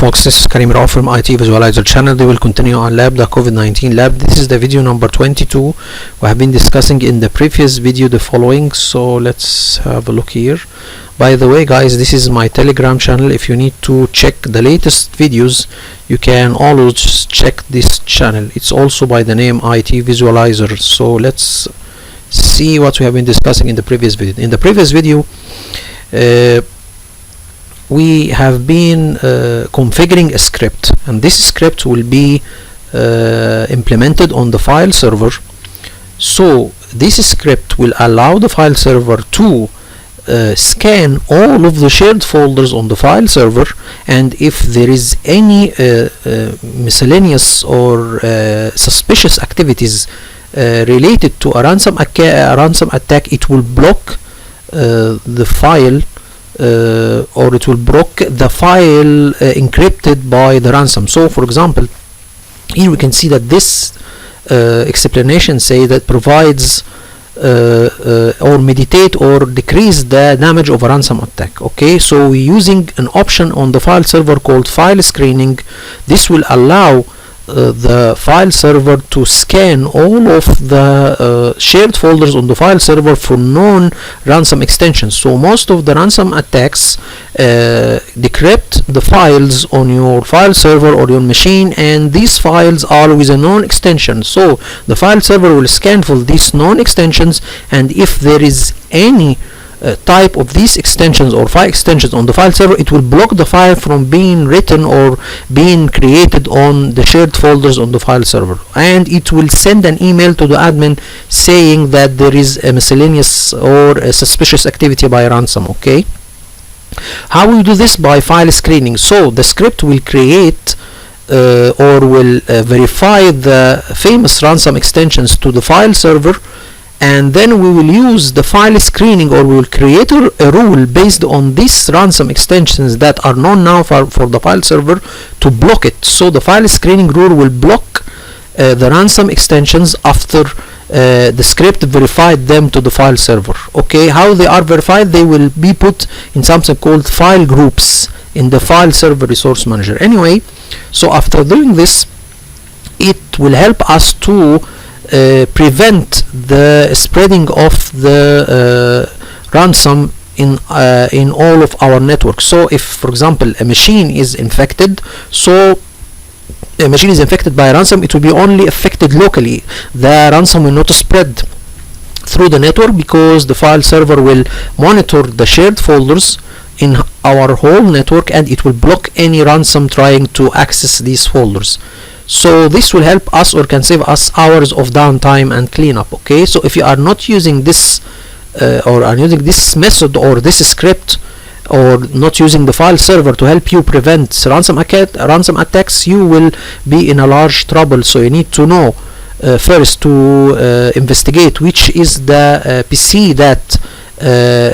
folks, this is Karim Rao from IT Visualizer channel. We will continue on lab, the COVID-19 lab. This is the video number 22. We have been discussing in the previous video the following, so let's have a look here. By the way guys, this is my Telegram channel. If you need to check the latest videos, you can always check this channel. It's also by the name IT Visualizer. So let's see what we have been discussing in the previous video. In the previous video, we have been configuring a script, and this script will be implemented on the file server. So this script will allow the file server to scan all of the shared folders on the file server, and if there is any miscellaneous or suspicious activities related to a ransom attack, it will block the file or it will block the file encrypted by the ransom. So for example, here we can see that this explanation say that provides or mediate or decrease the damage of a ransom attack. Okay, so we're using an option on the file server called file screening. This will allow the file server to scan all of the shared folders on the file server for known ransom extensions. So most of the ransom attacks decrypt the files on your file server or your machine, and these files are with a known extension. So the file server will scan for these known extensions, and if there is any type of these extensions or file extensions on the file server, it will block the file from being written or being created on the shared folders on the file server, and it will send an email to the admin saying that there is a miscellaneous or a suspicious activity by ransom. Okay, how we do this? By file screening. So the script will create or will verify the famous ransom extensions to the file server, and then we will use the file screening, or we will create a rule based on these ransom extensions that are known now for the file server to block it. So the file screening rule will block the ransom extensions after the script verified them to the file server. Okay, how they are verified? They will be put in something called file groups in the file server resource manager. Anyway, so after doing this, it will help us to prevent the spreading of the ransom in all of our networks. So if, for example, a machine is infected, so a machine is infected by a ransom, it will be only affected locally. The ransom will not spread through the network, because the file server will monitor the shared folders in our whole network, and it will block any ransom trying to access these folders. So this will help us, or can save us, hours of downtime and cleanup. Okay, so if you are not using this or are using this method or this script, or not using the file server to help you prevent ransom attacks, you will be in a large trouble. So you need to know first to investigate which is the PC that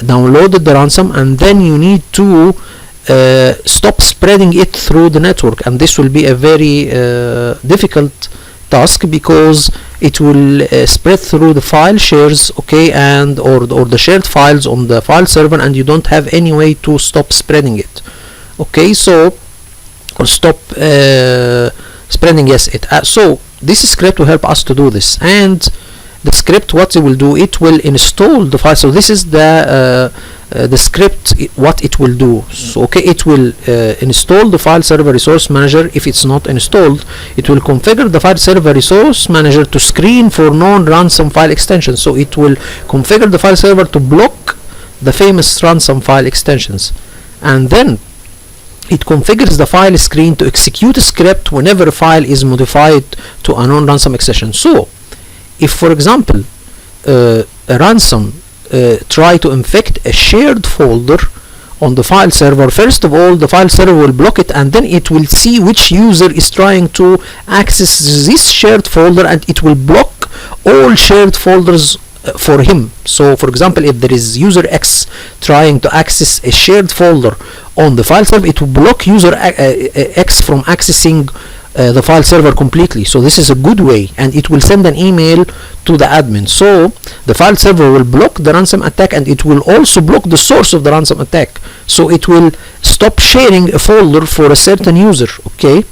downloaded the ransom, and then you need to stop spreading it through the network. And this will be a very difficult task, because it will spread through the file shares, okay, and or the shared files on the file server, and you don't have any way to stop spreading it. Okay, so or stop spreading, yes, it so this script will help us to do this. And the script, what it will do, it will install the file. So this is the script, what it will do. So okay, it will install the file server resource manager. If it's not installed, it will configure the file server resource manager to screen for known ransom file extensions. So it will configure the file server to block the famous ransom file extensions, and then it configures the file screen to execute a script whenever a file is modified to a known ransom extension. So if, for example, a ransom try to infect a shared folder on the file server, first of all the file server will block it, and then it will see which user is trying to access this shared folder, and it will block all shared folders for him. So for example, if there is user X trying to access a shared folder on the file server, it will block user X from accessing the file server completely. So this is a good way, and it will send an email to the admin. So the file server will block the ransom attack, and it will also block the source of the ransom attack. So it will stop sharing a folder for a certain user, okay,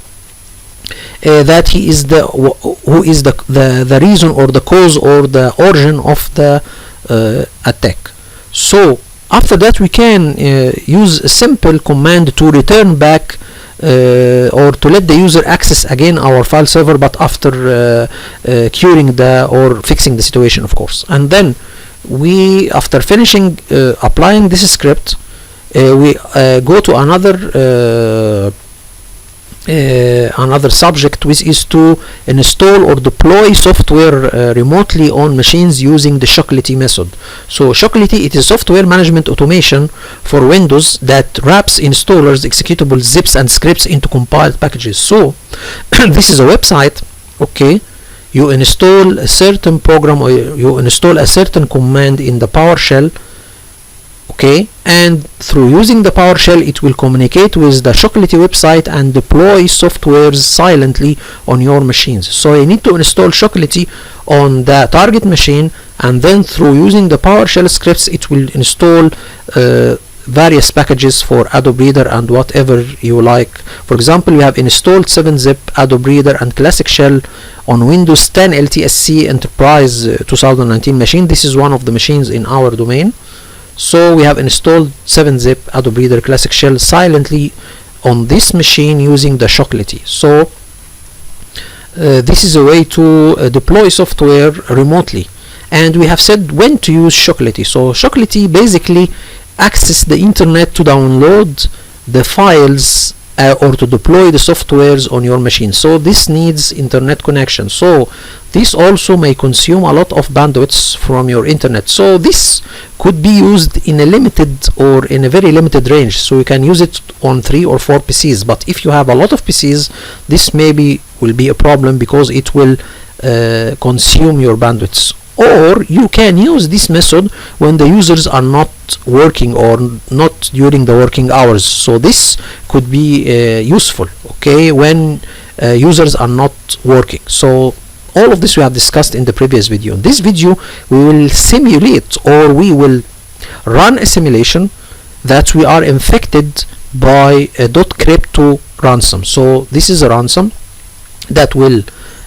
that he is the who is the reason or the cause or the origin of the attack. So after that, we can use a simple command to return back or to let the user access again our file server, but after curing or fixing the situation, of course. And then we, after finishing applying this script, we go to another subject, which is to install or deploy software remotely on machines using the Chocolaty method. So Chocolaty, it is software management automation for Windows that wraps installers, executable zips and scripts into compiled packages. So this is a website, okay, you install a certain program or you install a certain command in the PowerShell, okay, and through using the PowerShell it will communicate with the Chocolaty website and deploy softwares silently on your machines. So you need to install Chocolaty on the target machine, and then through using the PowerShell scripts it will install various packages for Adobe Reader and whatever you like. For example, we have installed 7-zip, Adobe Reader and Classic Shell on Windows 10 LTSC Enterprise 2019 machine. This is one of the machines in our domain. So we have installed 7-zip, Adobe Reader, Classic Shell silently on this machine using the Chocolaty. So this is a way to deploy software remotely. And we have said when to use Chocolaty. So Chocolaty basically access the internet to download the files or to deploy the softwares on your machine. So this needs internet connection. So this also may consume a lot of bandwidth from your internet. So this could be used in a limited or in a very limited range. So you can use it on 3 or 4 PCs. But if you have a lot of PCs, this maybe will be a problem because it will consume your bandwidth. Or you can use this method when the users are not working or not during the working hours. So this could be useful, okay, when users are not working. So all of this we have discussed in the previous video. In this video we will simulate, or we will run a simulation that we are infected by a .crypto ransom. So this is a ransom that will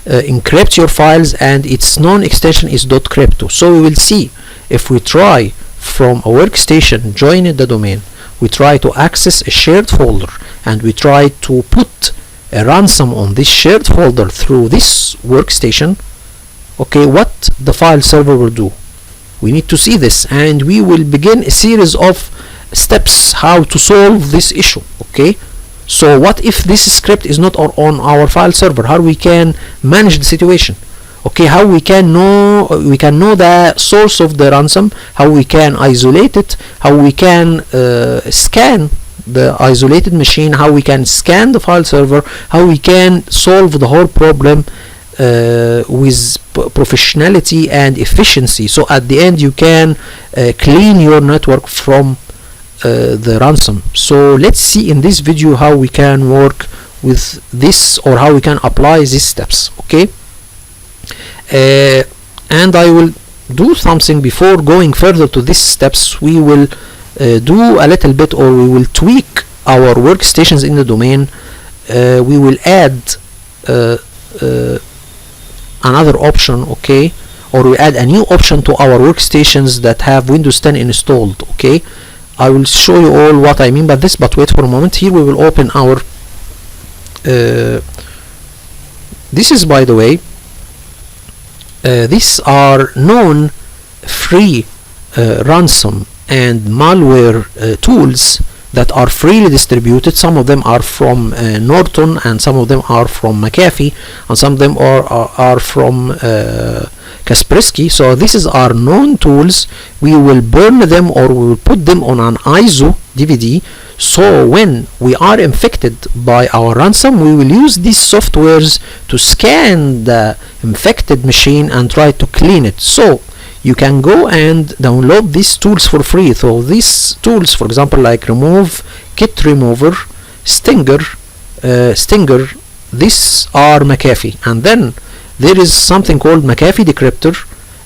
encrypt your files, and its known extension is .crypto. So we will see if we try from a workstation, join the domain, we try to access a shared folder, and we try to put a ransom on this shared folder through this workstation, okay, what the file server will do. We need to see this, and we will begin a series of steps how to solve this issue, okay. So what if this script is not on our file server? How we can manage the situation? Okay, how we can know the source of the ransom, how we can isolate it, how we can scan the isolated machine, how we can scan the file server, how we can solve the whole problem with professionality and efficiency. So at the end you can clean your network from the ransom. So let's see in this video how we can work with this, or how we can apply these steps, okay. And I will do something before going further to these steps. We will do a little bit, or we will tweak our workstations in the domain. We will add another option, okay, or we add a new option to our workstations that have Windows 10 installed, okay. I will show you all what I mean by this, but wait for a moment. Here we will open our this is, by the way, these are known free ransom and malware tools that are freely distributed. Some of them are from Norton, and some of them are from Mcafee, and some of them are from Kaspersky. So this is our known tools. We will burn them, or we will put them on an ISO DVD. So when we are infected by our ransom, we will use these softwares to scan the infected machine and try to clean it. So you can go and download these tools for free. So these tools, for example, like Remove, Kit Remover, Stinger, these are Mcafee, and then there is something called Mcafee Decrypter.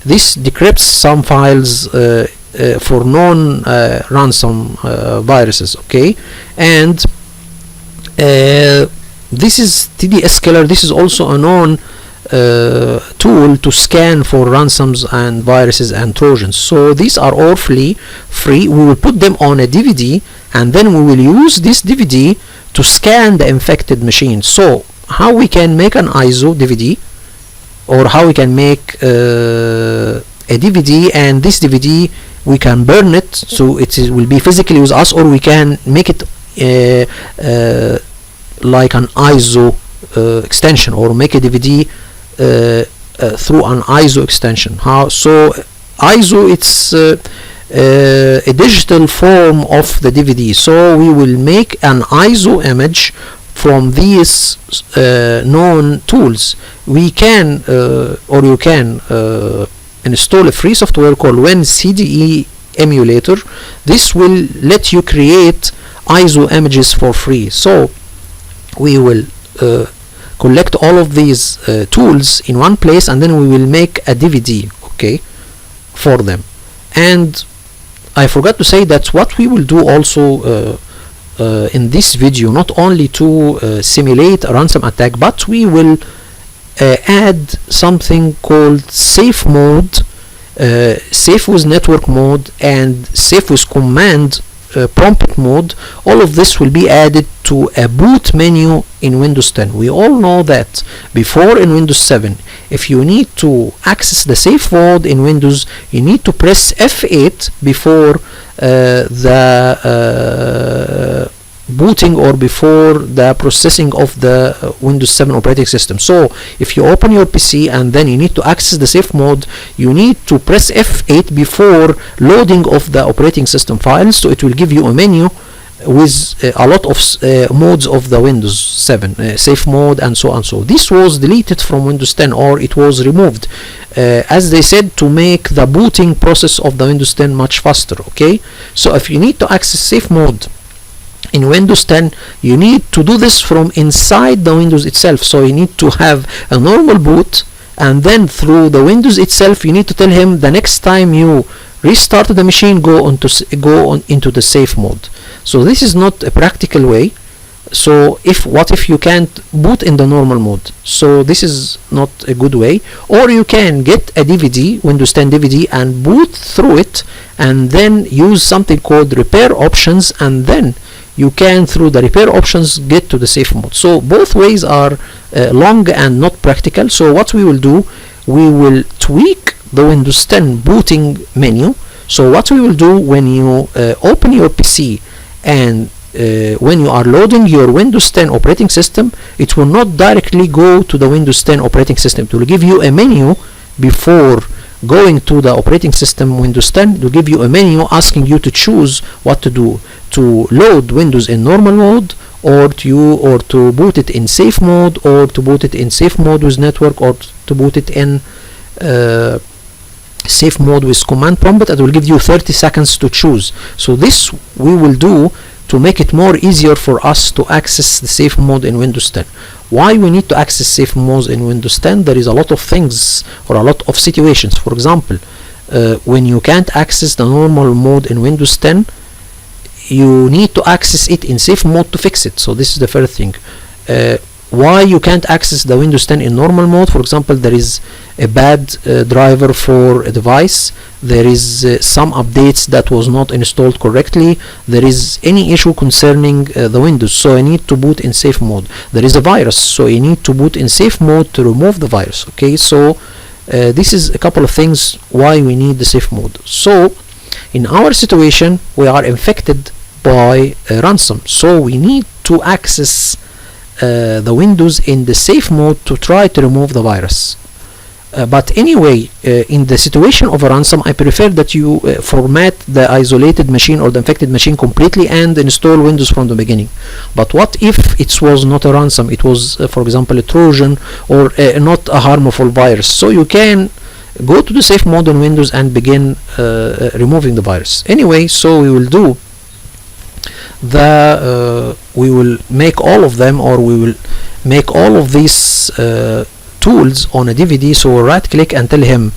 This decrypts some files for known ransom viruses, okay? And this is TDS Killer. This is also a known tool to scan for ransoms and viruses and trojans. So these are all free. We will put them on a DVD, and then we will use this DVD to scan the infected machine. So how we can make an ISO DVD, or how we can make a DVD, and this DVD we can burn it so it will be physically with us, or we can make it like an ISO extension, or make a DVD through an ISO extension. How? So ISO, it's a digital form of the DVD. So we will make an ISO image from these known tools. We can or you can install a free software called WinCDE emulator. This will let you create ISO images for free. So we will collect all of these tools in one place, and then we will make a DVD, okay, for them. And I forgot to say that what we will do also in this video, not only to simulate a ransom attack, but we will add something called safe mode, safe with network mode, and safe with command prompt mode. All of this will be added to a boot menu in Windows 10. We all know that before in Windows 7, if you need to access the safe mode in Windows, you need to press F8 before the booting, or before the processing of the Windows 7 operating system. So if you open your PC and then you need to access the safe mode, you need to press F8 before loading of the operating system files. So it will give you a menu with a lot of modes of the Windows 7 safe mode and so on. So this was deleted from Windows 10, or it was removed, as they said, to make the booting process of the Windows 10 much faster, okay? So if you need to access safe mode in Windows 10, you need to do this from inside the Windows itself. So you need to have a normal boot, and then through the Windows itself you need to tell him the next time you restart the machine, go into the safe mode. So this is not a practical way. So what if you can't boot in the normal mode? So this is not a good way. Or you can get a DVD, Windows 10 DVD, and boot through it, and then use something called repair options, and then you can, through the repair options, get to the safe mode. So both ways are long and not practical. So what we will do, we will tweak the Windows 10 booting menu. So what we will do, when you open your PC and when you are loading your Windows 10 operating system, it will not directly go to the Windows 10 operating system. It will give you a menu before going to the operating system. Windows 10 will give you a menu asking you to choose what to do, to load Windows in normal mode, or to boot it in safe mode, or to boot it in safe mode with network, or to boot it in safe mode with command prompt. It will give you 30 seconds to choose. So this we will do to make it more easier for us to access the safe mode in Windows 10. Why we need to access safe modes in Windows 10? There is a lot of things, or a lot of situations. For example, when you can't access the normal mode in Windows 10, you need to access it in safe mode to fix it. So this is the first thing. Why you can't access the Windows 10 in normal mode? For example, there is a bad driver for a device, there is some updates that was not installed correctly, there is any issue concerning the Windows, so I need to boot in safe mode. There is a virus, so you need to boot in safe mode to remove the virus, okay? So this is a couple of things why we need the safe mode. So in our situation, we are infected by ransom, so we need to access the Windows in the safe mode to try to remove the virus. But anyway, in the situation of a ransom, I prefer that you format the isolated machine or the infected machine completely and install Windows from the beginning. But what if it was not a ransom, it was for example a Trojan, or not a harmful virus? So you can go to the safe mode on Windows and begin removing the virus. Anyway, so we will do we will make all of them, or we will make all of these tools on a DVD. So we'll right click and tell him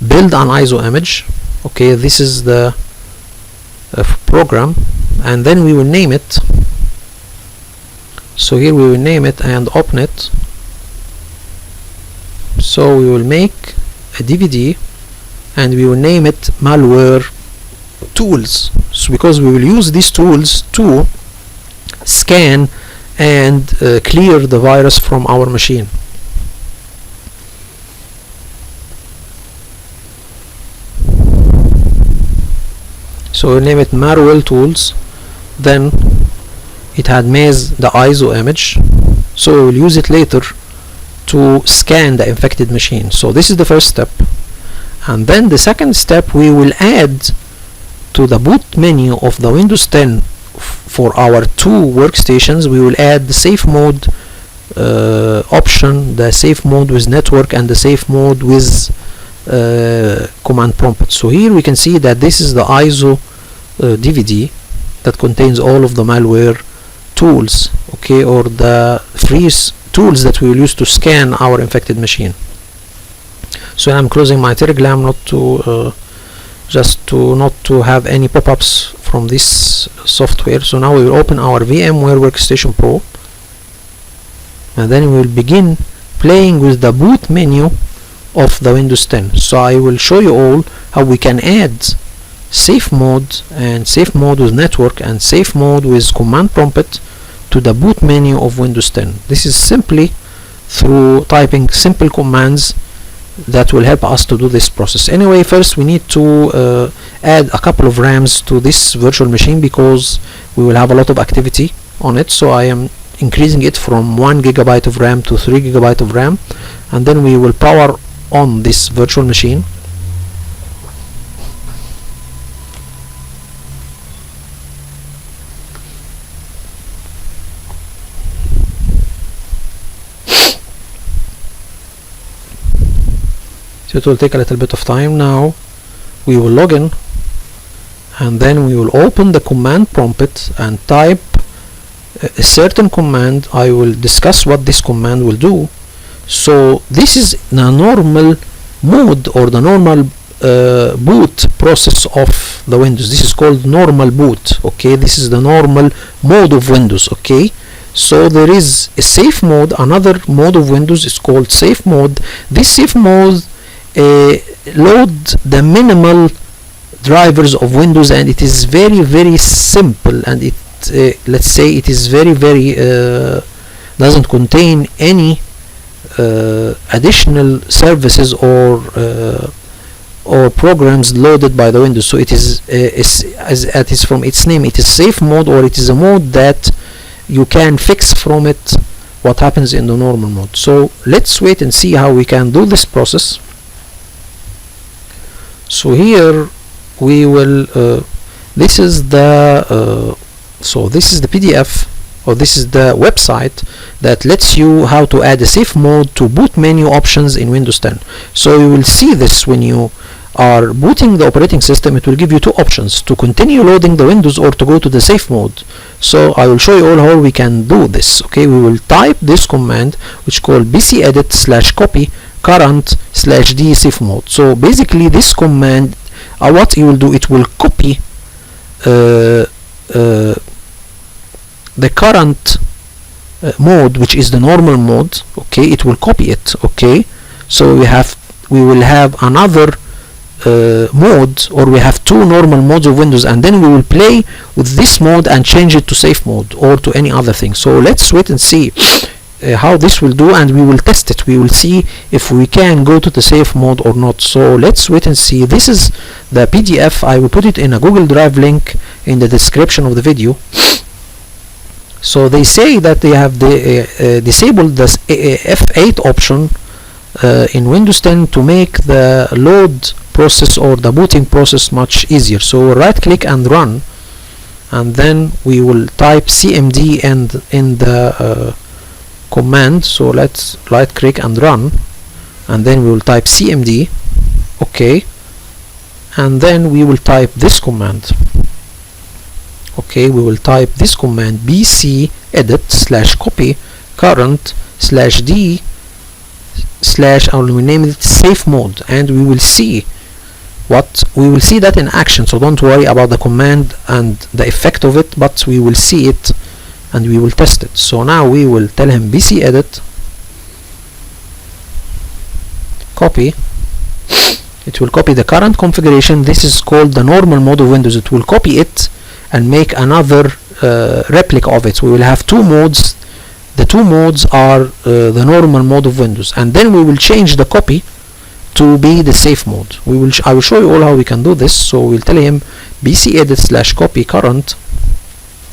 build an ISO image. Okay, this is the program, and then we will name it. So here we will name it and open it. So we will make a DVD and we will name it malware tools. So because we will use these tools to scan and clear the virus from our machine. So we'll name it malware tools. Then it had made the ISO image, so we will use it later to scan the infected machine. So this is the first step, and then the second step, we will add to the boot menu of the Windows 10 for our two workstations, we will add the safe mode option, the safe mode with network and the safe mode with command prompt. So here we can see that this is the ISO DVD that contains all of the malware tools, okay, or the free tools that we will use to scan our infected machine. So I'm closing my Telegram not to not to have any pop-ups from this software. So now we will open our VMware Workstation Pro, and then we will begin playing with the boot menu of the Windows 10. So I will show you all how we can add safe mode and safe mode with network and safe mode with command prompt to the boot menu of Windows 10. This is simply through typing simple commands that will help us to do this process. Anyway, first we need to add a couple of RAMs to this virtual machine because we will have a lot of activity on it. So I am increasing it from 1 GB of RAM to 3 GB of RAM, and then we will power on this virtual machine. So it will take a little bit of time. Now we will log in, and then we will open the command prompt and type a certain command. I will discuss what this command will do. So this is the normal mode or the normal boot process of the Windows. This is called normal boot. Okay, this is the normal mode of Windows. Okay, so there is a safe mode. Another mode of Windows is called safe mode. This safe mode load the minimal drivers of Windows, and it is very simple, and it let's say it is very doesn't contain any additional services or programs loaded by the Windows. So it is as it is from its name, it is safe mode, or it is a mode that you can fix from it what happens in the normal mode. So let's wait and see how we can do this process. So here we will this is the so this is the PDF, or this is the website that lets you how to add a safe mode to boot menu options in Windows 10. So you will see this when you are booting the operating system. It will give you two options: to continue loading the Windows or to go to the safe mode. So I will show you all how we can do this. Okay, we will type this command, which is called bcedit/copy current/d safe mode. So basically this command, what you will do, it will copy the current mode, which is the normal mode. Okay, it will copy it. Okay, so we will have another mode, or we have two normal modes of Windows, and then we will play with this mode and change it to safe mode or to any other thing. So let's wait and see how this will do, and we will test it. We will see if we can go to the safe mode or not. So let's wait and see. This is the PDF. I will put it in a Google Drive link in the description of the video. So they say that they have disabled the F8 option in Windows 10 to make the load process or the booting process much easier. So right click and run, and then we will type cmd and in the command. So let's right click and run, and then we will type cmd. Okay, and then we will type this command. Okay, we will type this command bc edit / copy current / d / I will name it safe mode, and we will see that in action. So don't worry about the command and the effect of it, but we will see it and we will test it. So now we will tell him bc edit copy. It will copy the current configuration. This is called the normal mode of Windows. It will copy it and make another replica of it. We will have two modes. The two modes are the normal mode of Windows, and then we will change the copy to be the safe mode. I will show you all how we can do this. So we'll tell him bc edit / copy current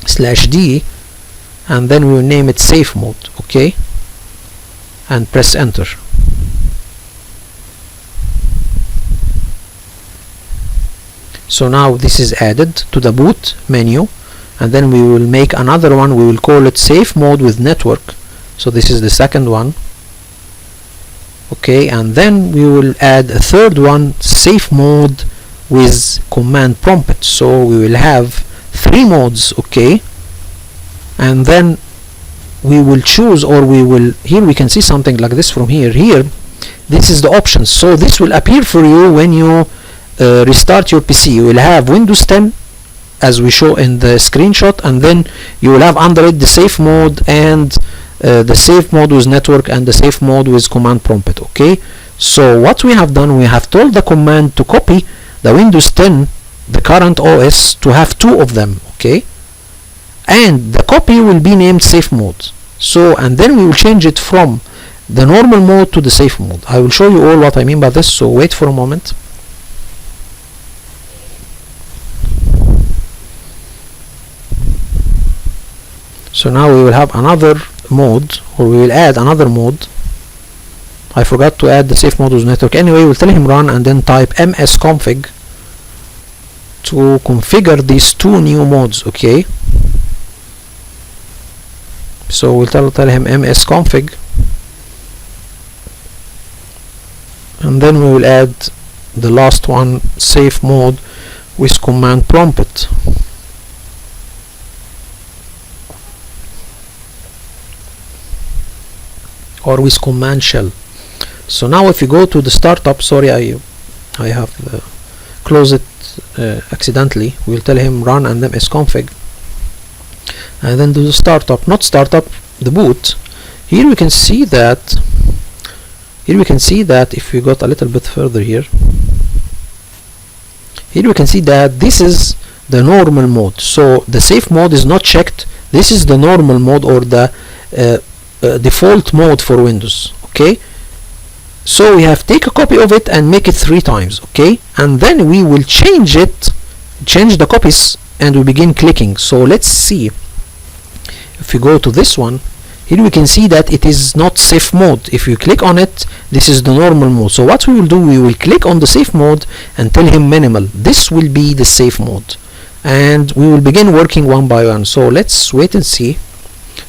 / d, and then we will name it safe mode. Okay, and press enter. So now this is added to the boot menu, and then we will make another one. We will call it safe mode with network. So this is the second one. Okay, and then we will add a third one, safe mode with command prompt. So we will have 3 modes. Okay, and then we will choose, or we will, here we can see something like this from here. This is the options. So this will appear for you when you restart your PC. You will have Windows 10 as we show in the screenshot, and then you will have under it the safe mode and the safe mode with network and the safe mode with command prompt. Okay, so what we have done, we have told the command to copy the Windows 10, the current OS, to have 2 of them. Okay, and the copy will be named safe mode. So, and then we will change it from the normal mode to the safe mode. I will show you all what I mean by this, so wait for a moment. So now we will have another mode, or we will add another mode. I forgot to add the safe mode with network. Anyway, we'll tell him run and then type msconfig to configure these 2 new modes. Okay, so we'll tell him msconfig, and then we will add the last one, safe mode with command prompt. Or with command shell. So now if you go to the startup, sorry, I have closed it accidentally. We'll tell him run and then msconfig, and then do the startup, not startup, the boot. Here we can see that if we got a little bit further here we can see that this is the normal mode. So the safe mode is not checked. This is the normal mode, or the default mode for Windows. Okay, so we have take a copy of it and make it 3 times. Okay, and then we will change the copies, and we begin clicking. So let's see. If we go to this one, here we can see that it is not safe mode. If you click on it, this is the normal mode. So what we will do, we will click on the safe mode and tell him minimal. This will be the safe mode, and we will begin working one by one. So let's wait and see.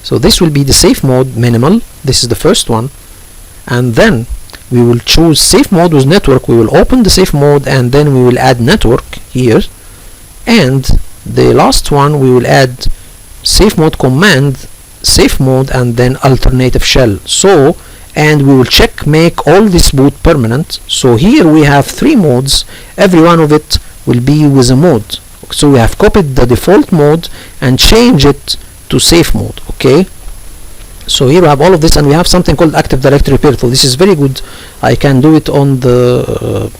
So this will be the safe mode minimal. This is the first one, and then we will choose safe mode with network. We will open the safe mode, and then we will add network here, and the last one we will add safe mode command, safe mode, and then alternative shell. So, and we will check make all this boot permanent. So here we have 3 modes. Every one of it will be with a mode. So we have copied the default mode and change it to safe mode. Okay, so here we have all of this, and we have something called Active Directory repair tool. This is very good. I can do it on the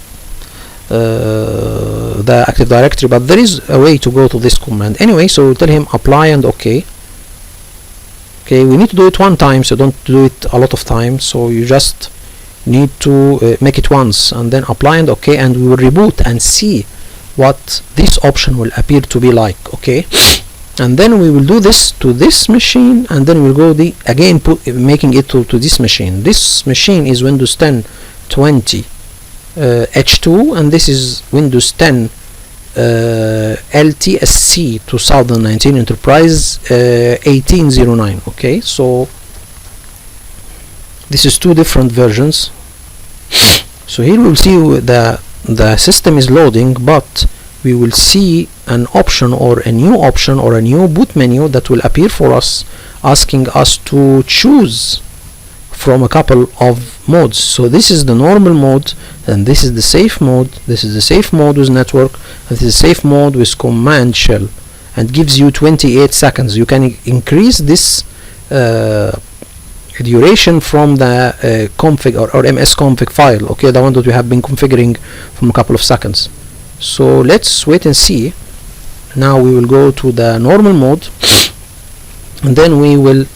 Active Directory, but there is a way to go to this command. Anyway, so we'll tell him apply and okay. Okay, we need to do it 1 time, so don't do it a lot of times. So you just need to make it once, and then apply and okay, and we will reboot and see what this option will appear to be like. Okay, and then we will do this to this machine, and then we'll go again making it to this machine. This machine is Windows 10 20 H2, and this is Windows 10 LTSC 2019 Enterprise 1809. Okay, so this is 2 different versions. So here we'll see the system is loading, but we will see an option or a new boot menu that will appear for us, asking us to choose from a couple of modes. So this is the normal mode, and this is the safe mode. This is the safe mode with network, and this is the safe mode with command shell, and gives you 28 seconds. You can increase this duration from the config or msconfig file, okay, the one that we have been configuring from a couple of seconds. So let's wait and see. Now we will go to the normal mode, and then we will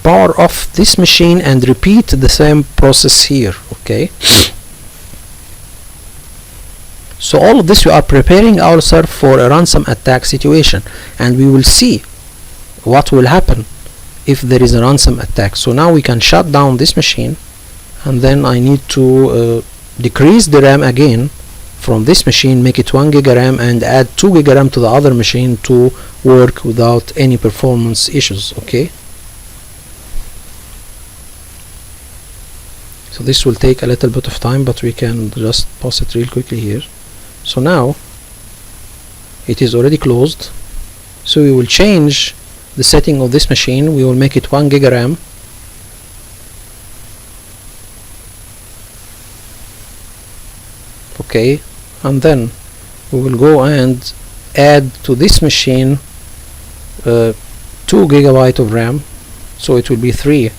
power off this machine and repeat the same process here, okay. So all of this, we are preparing ourselves for a ransom attack situation, and we will see what will happen if there is a ransom attack. So now we can shut down this machine, and then I need to decrease the RAM again from this machine, make it 1 GB RAM, and add 2 GB RAM to the other machine to work without any performance issues, okay. So this will take a little bit of time, but we can just pause it real quickly here. So now it is already closed, so we will change the setting of this machine. We will make it 1 GB RAM, okay, and then we will go and add to this machine 2 GB of RAM, so it will be 3,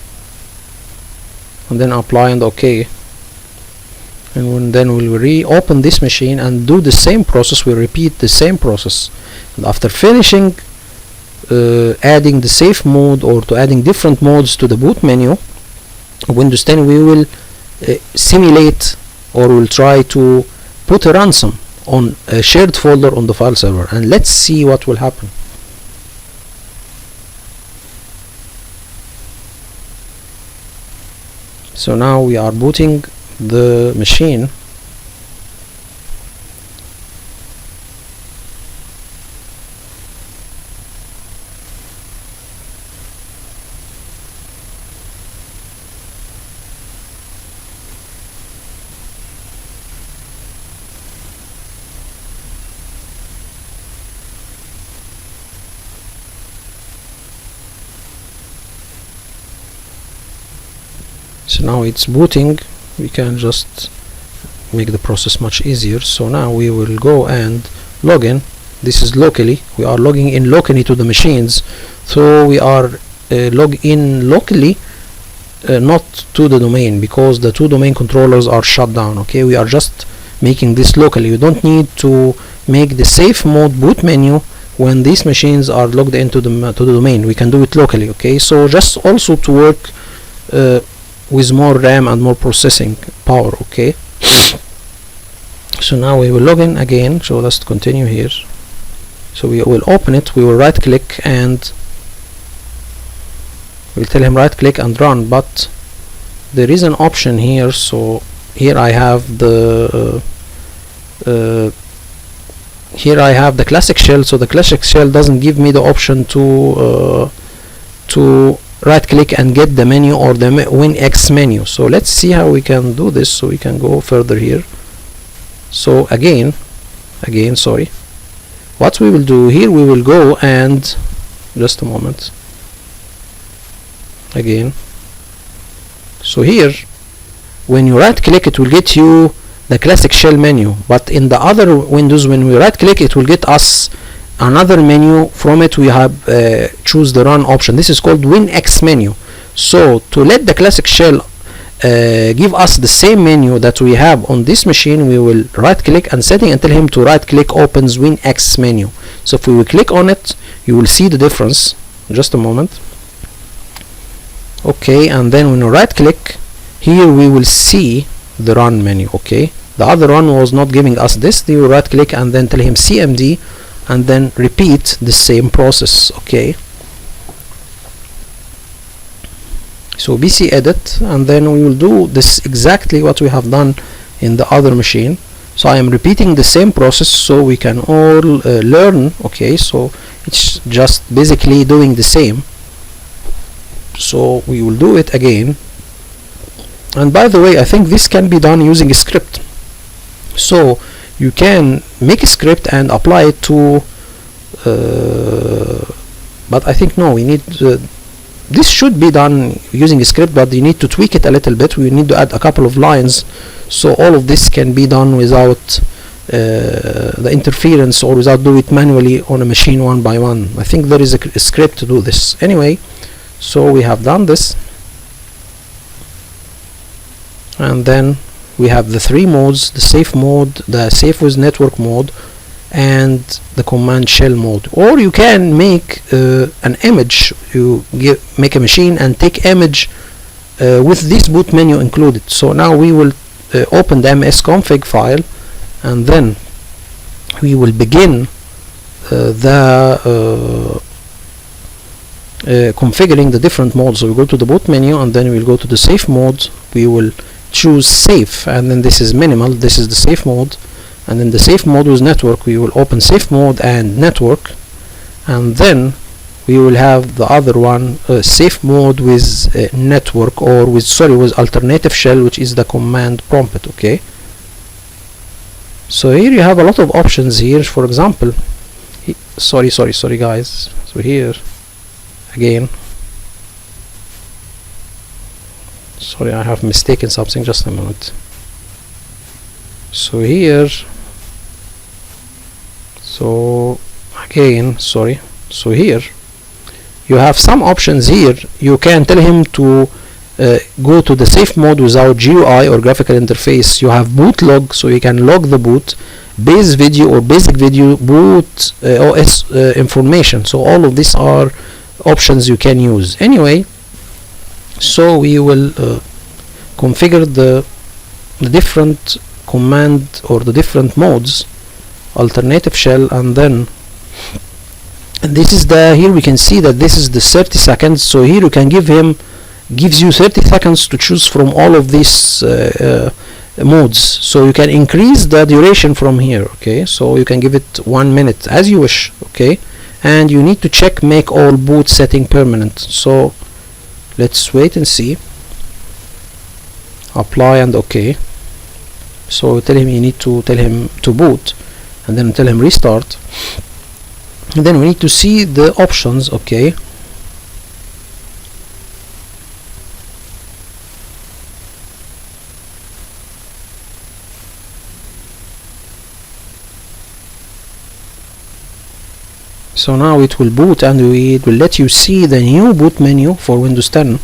and then apply and OK. And then we'll reopen this machine and do the same process. We repeat the same process, and after finishing adding the safe mode or to adding different modes to the boot menu of Windows 10, we will simulate, or we'll try to put a ransom on a shared folder on the file server, and let's see what will happen. So now we are booting the machine, so now it's booting. We can just make the process much easier. So now we will go and log in. This is locally. We are logging in locally to the machines, so we are log in locally, not to the domain, because the two domain controllers are shut down, okay. We are just making this locally. You don't need to make the safe mode boot menu when these machines are logged into the domain. We can do it locally, okay. So just also to work with more RAM and more processing power, okay. So now we will log in again. So let's continue here. So we will open it. We will right click and we'll tell him right click and run, but there is an option here. So here I have the classic shell. So the classic shell doesn't give me the option to right click and get the menu or the WinX menu. So let's see how we can do this. So we can go further here. So again sorry, what we will do here, we will go and just a moment again. So here when you right click, it will get you the classic shell menu, but in the other Windows, when we right click, it will get us another menu. From it we have choose the run option. This is called WinX menu. So to let the classic shell give us the same menu that we have on this machine, we will right click and setting and tell him to right click opens WinX menu. So if we will click on it, you will see the difference. Just a moment. Okay, and then when you right click here, we will see the run menu, okay. The other one was not giving us this. You right click and then tell him CMD and then repeat the same process, okay. So BC edit, and then we will do this exactly what we have done in the other machine. So I am repeating the same process so we can all learn, okay. So it's just basically doing the same. So we will do it again. And by the way, I think this can be done using a script. So you can make a script and apply it to but I think no, we need this should be done using a script, but you need to tweak it a little bit. We need to add a couple of lines, so all of this can be done without the interference, or without doing it manually on a machine one by one. I think there is a script to do this anyway. So we have done this, and then we have the three modes: the safe mode, the safe with network mode, and the command shell mode. Or you can make an image. You make a machine and take image with this boot menu included. So now we will open the msconfig file, and then we will begin configuring the different modes. So we go to the boot menu, and then we'll go to the safe mode. We will choose safe, and then this is minimal. This is the safe mode, and then the safe mode with network. We will open safe mode and network, and then we will have the other one, safe mode with network, or with alternative shell, which is the command prompt. Okay. So here you have a lot of options here. For example, sorry guys. So here again, sorry, I have mistaken something, just a moment. So here, so again, sorry, so here you have some options. Here you can tell him to go to the safe mode without GUI or graphical interface. You have boot log, so you can log the boot, base video or basic video, boot OS information. So all of these are options you can use anyway. So we will configure the different command or the different modes, alternative shell, and then this is the, here we can see that this is the 30 seconds. So here you can gives you 30 seconds to choose from all of these modes. So you can increase the duration from here. Okay, so you can give it 1 minute as you wish. Okay, and you need to check make all boot setting permanent. So let's wait and see. Apply and okay. So tell him, you need to tell him to boot, and then tell him restart, and then we need to see the options. Okay, so now it will boot, and it will let you see the new boot menu for Windows 10.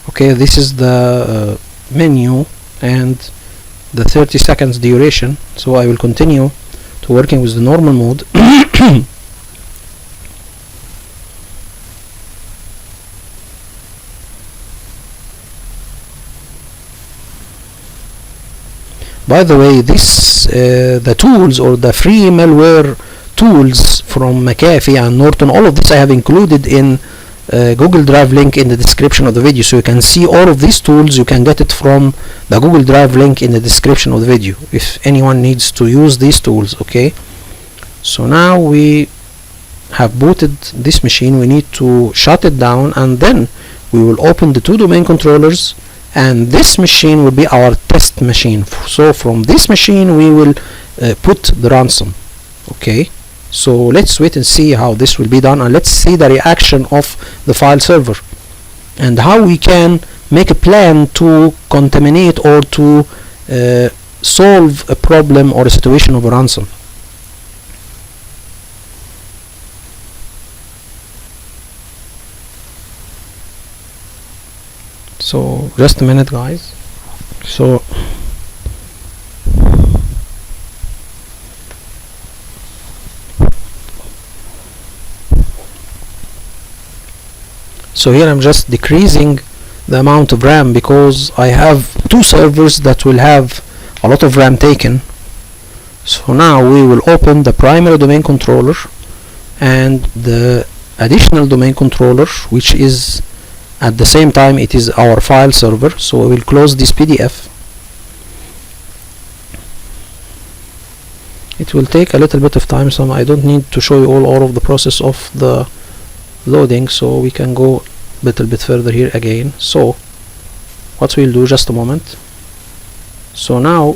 Okay, this is the menu and the 30 seconds duration. So I will continue to working with the normal mode. By the way, this the tools or the free malware tools from Mcafee and Norton, all of this I have included in Google Drive link in the description of the video. So you can see all of these tools. You can get it from the Google Drive link in the description of the video if anyone needs to use these tools. Okay, so now we have booted this machine. We need to shut it down, and then we will open the two domain controllers, and this machine will be our test machine. So from this machine we will put the ransom. Okay, so let's wait and see how this will be done, and let's see the reaction of the file server and how we can make a plan to contaminate or to solve a problem or a situation of a ransom. So just a minute, guys. So here I'm just decreasing the amount of RAM because I have two servers that will have a lot of RAM taken. So now we will open the primary domain controller and the additional domain controller, which is at the same time it is our file server. So we will close this PDF. It will take a little bit of time, so I don't need to show you all of the process of the loading, so we can go a little bit further here again. So what we'll do, just a moment. So now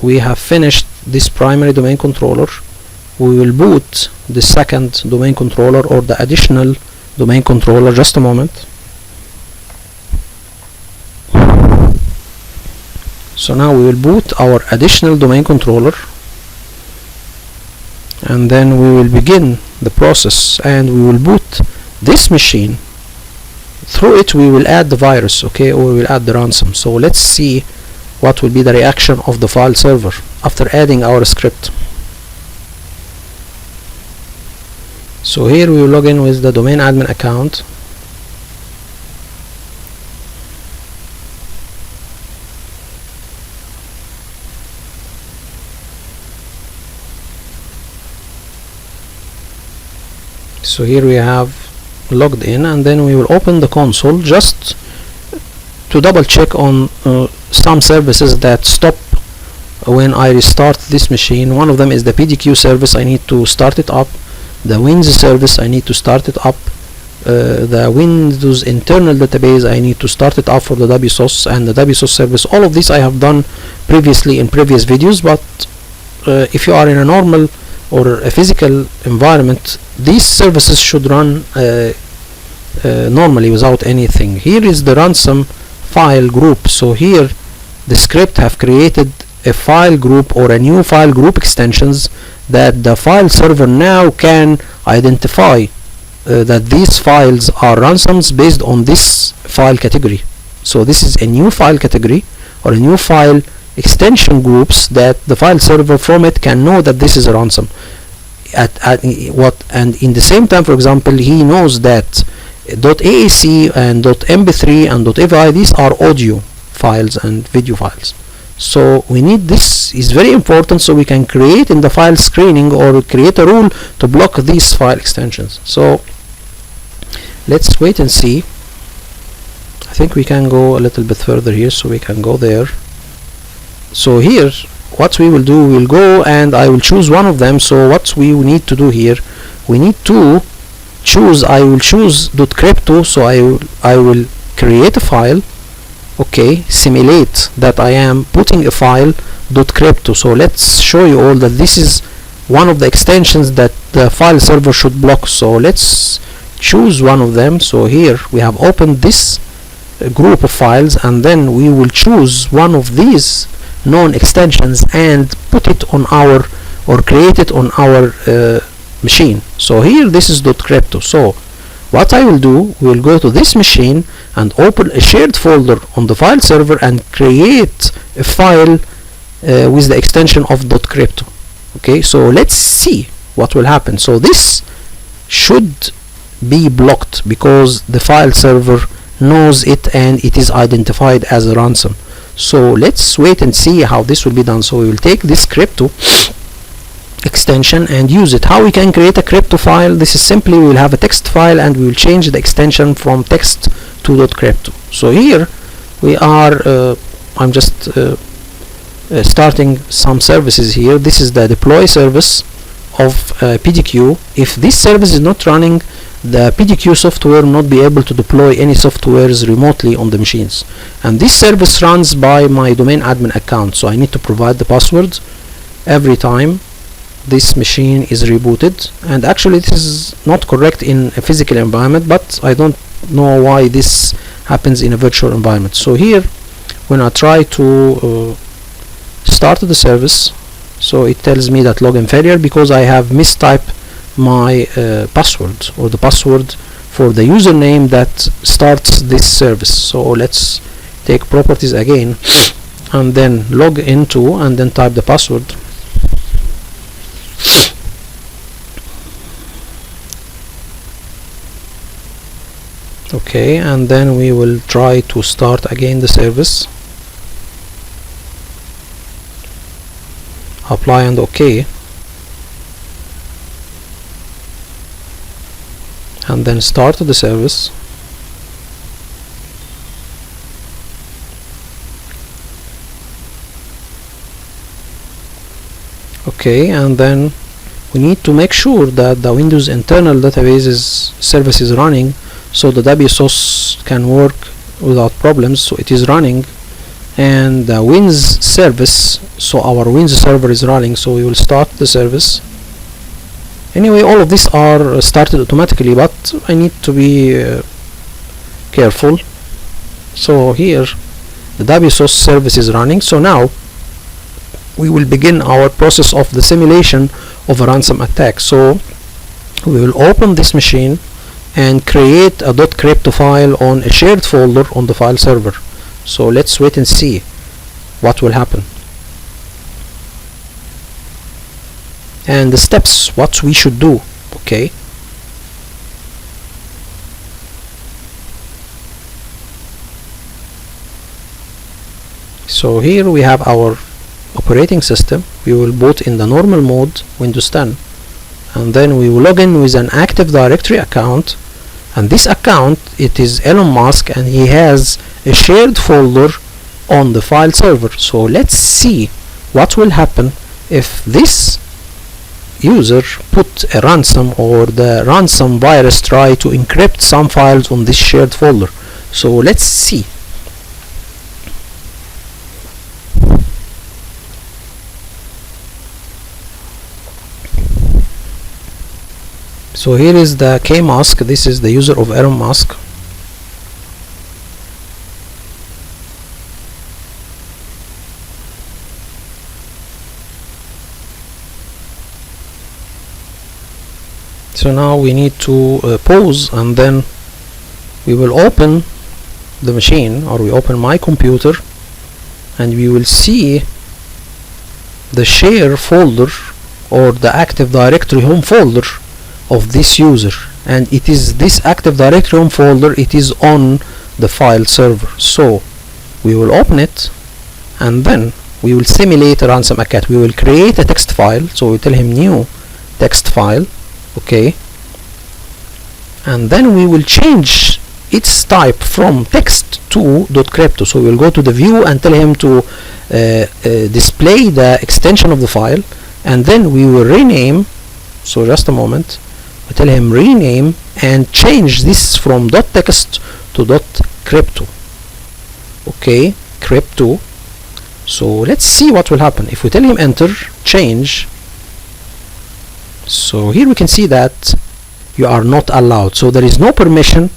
we have finished this primary domain controller. We will boot the second domain controller or the additional domain controller, just a moment. So now we will boot our additional domain controller, and then we will begin the process and we will boot this machine. Through it we will add the virus, okay, or we will add the ransom. So let's see what will be the reaction of the file server after adding our script. So here we will log in with the domain admin account. So here we have logged in, and then we will open the console just to double check on some services that stop when I restart this machine. One of them is the PDQ service. I need to start it up. The Wins service, I need to start it up. The Windows internal database, I need to start it up for the WSOS, and the WSOS service. All of this I have done previously in previous videos, but if you are in a normal or a physical environment, these services should run normally without anything. Here is the ransom file group. So here the script have created a file group or a new file group extensions that the file server now can identify that these files are ransoms based on this file category. So this is a new file category or a new file extension groups that the file server from it can know that this is a ransom. And in the same time, for example, he knows that .aac and .mp3 and .avi, these are audio files and video files. So we need, this is very important, so we can create in the file screening or create a rule to block these file extensions. So let's wait and see. I think we can go a little bit further here, so we can go there. So here what we will do, we will go and I will choose one of them. So what we need to do here, we need to choose, I will choose .crypto. So I will create a file, okay, simulate that I am putting a file .crypto. So let's show you all that this is one of the extensions that the file server should block. So let's choose one of them. So here we have opened this group of files, and then we will choose one of these known extensions and put it on our, or create it on our machine. So here this is .crypto. So what I will do, we will go to this machine and open a shared folder on the file server and create a file with the extension of .crypto. Okay, so let's see what will happen. So this should be blocked because the file server knows it and it is identified as a ransom. So let's wait and see how this will be done. So we will take this crypto extension and use it. How we can create a crypto file? This is simply, we will have a text file and we will change the extension from text to .crypto. So here we are, I'm just starting some services here. This is the deploy service of PDQ. If this service is not running, the PDQ software will not be able to deploy any softwares remotely on the machines. And this service runs by my domain admin account, so I need to provide the password every time this machine is rebooted. And actually this is not correct in a physical environment, but I don't know why this happens in a virtual environment. So here when I try to start the service, so it tells me that login failure because I have mistyped my password, or the password for the username that starts this service. So let's take properties again and then log into and then type the password. Okay, and then we will try to start again the service. Apply and OK, and then start the service. Okay, and then we need to make sure that the Windows internal databases service is running, so the WSOS can work without problems. So it is running, and the Wins service, so our Wins server is running, so we will start the service. Anyway, all of these are started automatically, but I need to be careful. So here the WSOS service is running. So now we will begin our process of the simulation of a ransom attack. So we will open this machine and create a .crypto file on a shared folder on the file server. So let's wait and see what will happen. And the steps, what we should do. Okay. So here we have our operating system. We will boot in the normal mode, Windows 10, and then we will log in with an Active Directory account, and this account, it is Elon Musk, and he has a shared folder on the file server. So let's see what will happen if this user put a ransom, or the ransom virus try to encrypt some files on this shared folder. So let's see. So here is the K-Musk. This is the user of Elon Musk. So now we need to pause, and then we will open the machine, or we open my computer, and we will see the share folder, or the Active Directory home folder of this user, and it is this Active Directory home folder, it is on the file server. So we will open it, and then we will simulate a ransom attack. We will create a text file, so we tell him new text file. Okay, and then we will change its type from text to .crypto. So we will go to the view and tell him to display the extension of the file, and then we will rename. So just a moment, we tell him rename and change this from .text to .crypto. Okay, crypto. So let's see what will happen if we tell him enter, change. So here we can see that you are not allowed, so there is no permission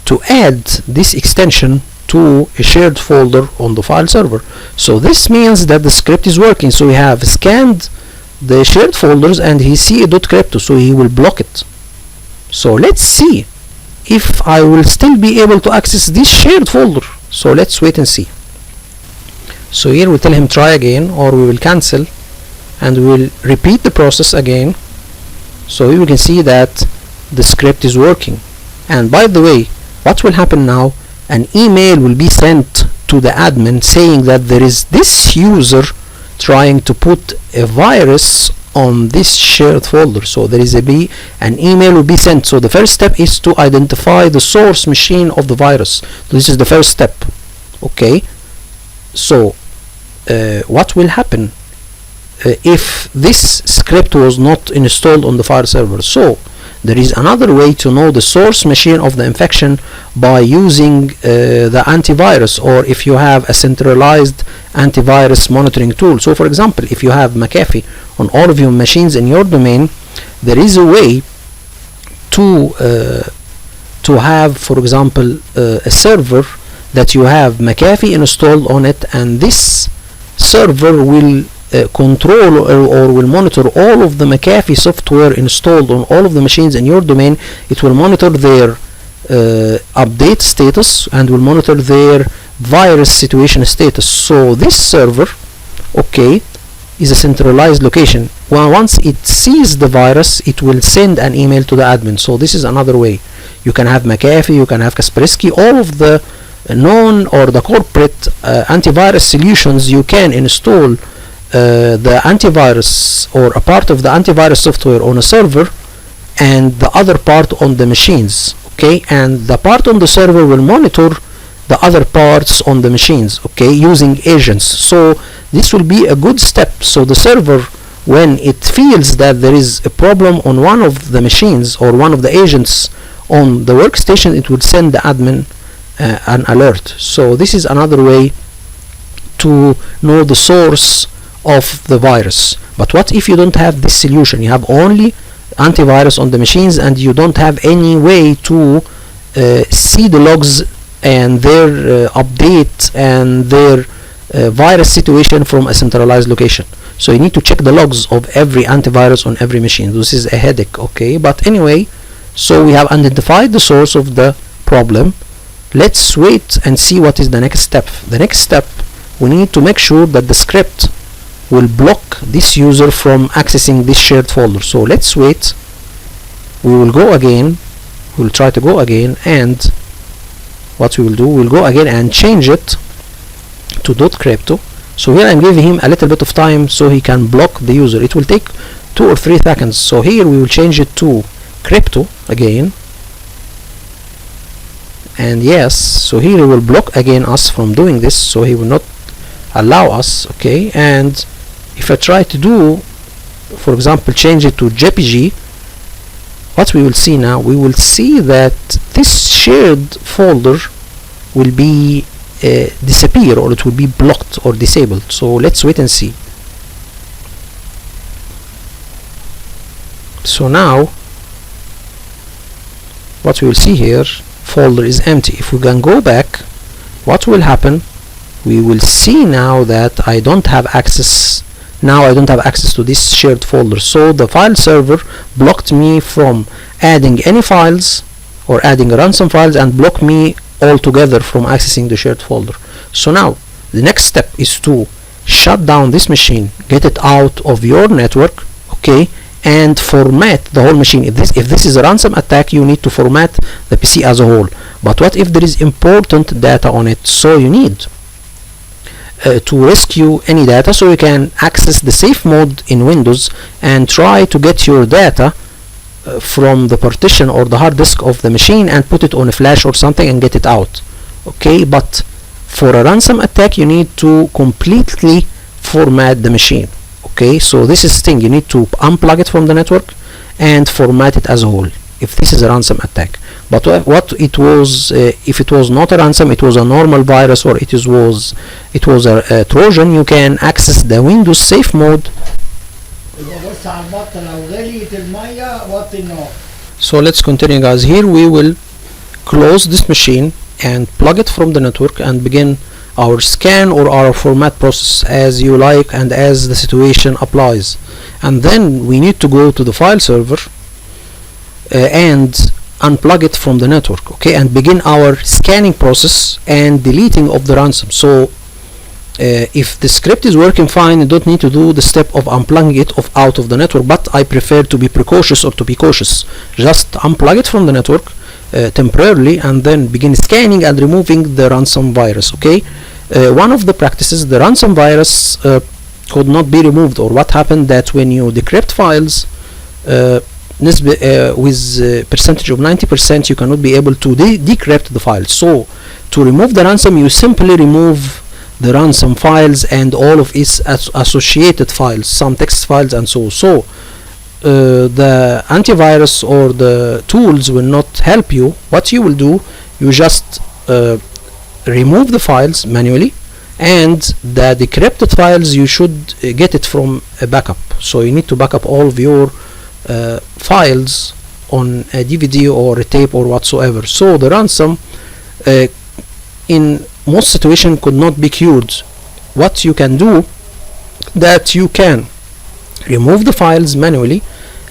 to add this extension to a shared folder on the file server. So this means that the script is working. So we have scanned the shared folders, and he see a .crypto, so he will block it. So let's see if I will still be able to access this shared folder. So let's wait and see. So here we tell him try again, or we will cancel, and we will repeat the process again. So here we can see that the script is working. And by the way, what will happen now? An email will be sent to the admin saying that there is this user trying to put a virus on this shared folder. So there is an email will be sent. So the first step is to identify the source machine of the virus. This is the first step. Okay, so what will happen if this script was not installed on the file server? So there is another way to know the source machine of the infection by using the antivirus, or if you have a centralized antivirus monitoring tool. So for example, if you have Mcafee on all of your machines in your domain, there is a way to have, for example, a server that you have Mcafee installed on it, and this server will control or will monitor all of the Mcafee software installed on all of the machines in your domain. It will monitor their update status, and will monitor their virus situation status. So this server, okay, is a centralized location. Well, once it sees the virus, it will send an email to the admin. So this is another way. You can have Mcafee, you can have Kaspersky, all of the known or the corporate antivirus solutions. You can install the antivirus or a part of the antivirus software on a server, and the other part on the machines. Okay, and the part on the server will monitor the other parts on the machines, okay, using agents. So this will be a good step. So the server, when it feels that there is a problem on one of the machines or one of the agents on the workstation, it will send the admin an alert. So this is another way to know the source of the virus. But what if you don't have this solution? You have only antivirus on the machines and you don't have any way to see the logs and their update and their virus situation from a centralized location. So you need to check the logs of every antivirus on every machine. This is a headache, okay? But anyway, so we have identified the source of the problem. Let's wait and see what is the next step. The next step, we need to make sure that the script will block this user from accessing this shared folder. So let's wait. We will go again. We'll try to go again, and what we will do, we'll go again and change it to .crypto. So here I'm giving him a little bit of time so he can block the user. It will take 2 or 3 seconds. So here we will change it to crypto again, and yes, so here he will block again us from doing this, so he will not allow us, okay? And if I try to do, for example, change it to JPG, what we will see now, we will see that this shared folder will be disappear, or it will be blocked or disabled. So let's wait and see. So now what we will see here, folder is empty. If we can go back, what will happen, we will see now that I don't have access. Now I don't have access to this shared folder, so the file server blocked me from adding any files or adding ransom files, and blocked me altogether from accessing the shared folder. So now the next step is to shut down this machine, get it out of your network, okay, and format the whole machine. If this is a ransom attack, you need to format the PC as a whole. But what if there is important data on it? So you need to rescue any data, so you can access the safe mode in Windows and try to get your data from the partition or the hard disk of the machine and put it on a flash or something and get it out, okay? But for a ransom attack, you need to completely format the machine, okay? So this is the thing, you need to unplug it from the network and format it as a whole if this is a ransom attack. But what it was, if it was not a ransom, it was a normal virus, or it was a Trojan, you can access the Windows safe mode. So let's continue, guys. Here we will close this machine and plug it from the network and begin our scan or our format process as you like and as the situation applies. And then we need to go to the file server and unplug it from the network, okay, and begin our scanning process and deleting of the ransom. So if the script is working fine, you don't need to do the step of unplugging it out of the network, but I prefer to be precautious or to be cautious. Just unplug it from the network temporarily and then begin scanning and removing the ransom virus, okay? One of the practices, the ransom virus could not be removed, or what happened that when you decrypt files with percentage of 90%, you cannot be able to decrypt the file. So to remove the ransom, you simply remove the ransom files and all of its associated files, some text files and so the antivirus or the tools will not help you. What you will do, you just remove the files manually, and the decrypted files you should get it from a backup. So you need to back up all of your files on a DVD or a tape or whatsoever. So the ransom in most situations could not be cured. What you can do, that you can remove the files manually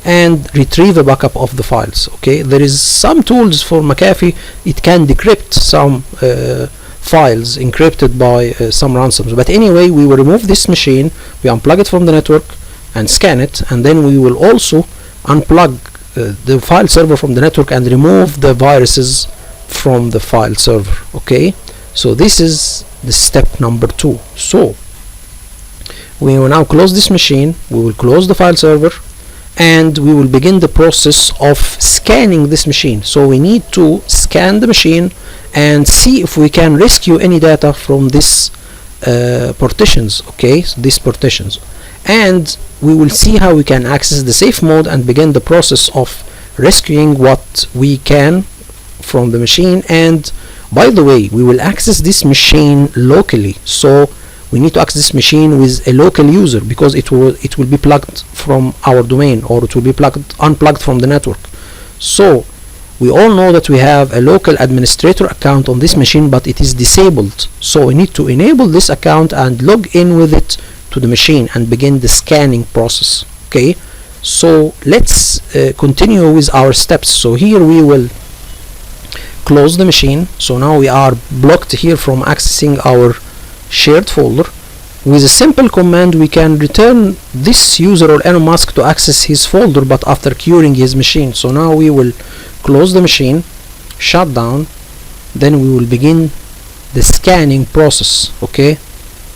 and retrieve a backup of the files, okay? There is some tools for Mcafee, it can decrypt some files encrypted by some ransoms. But anyway, we will remove this machine, we unplug it from the network and scan it, and then we will also unplug the file server from the network and remove the viruses from the file server, okay? So this is the step number 2. So we will now close this machine, we will close the file server, and we will begin the process of scanning this machine. So we need to scan the machine and see if we can rescue any data from this partitions, okay, so these partitions, and we will see how we can access the safe mode and begin the process of rescuing what we can from the machine, and By the way, we will access this machine locally, so we need to access this machine with a local user because it will be plugged from our domain, or it will be unplugged from the network. So we all know that we have a local administrator account on this machine, but it is disabled. So we need to enable this account and log in with it to the machine and begin the scanning process. Okay, so let's continue with our steps. So here we will close the machine. So now we are blocked here from accessing our shared folder. With a simple command we can return this user or Elon Musk to access his folder, but after curing his machine. So now we will close the machine, shut down, then we will begin the scanning process. Okay,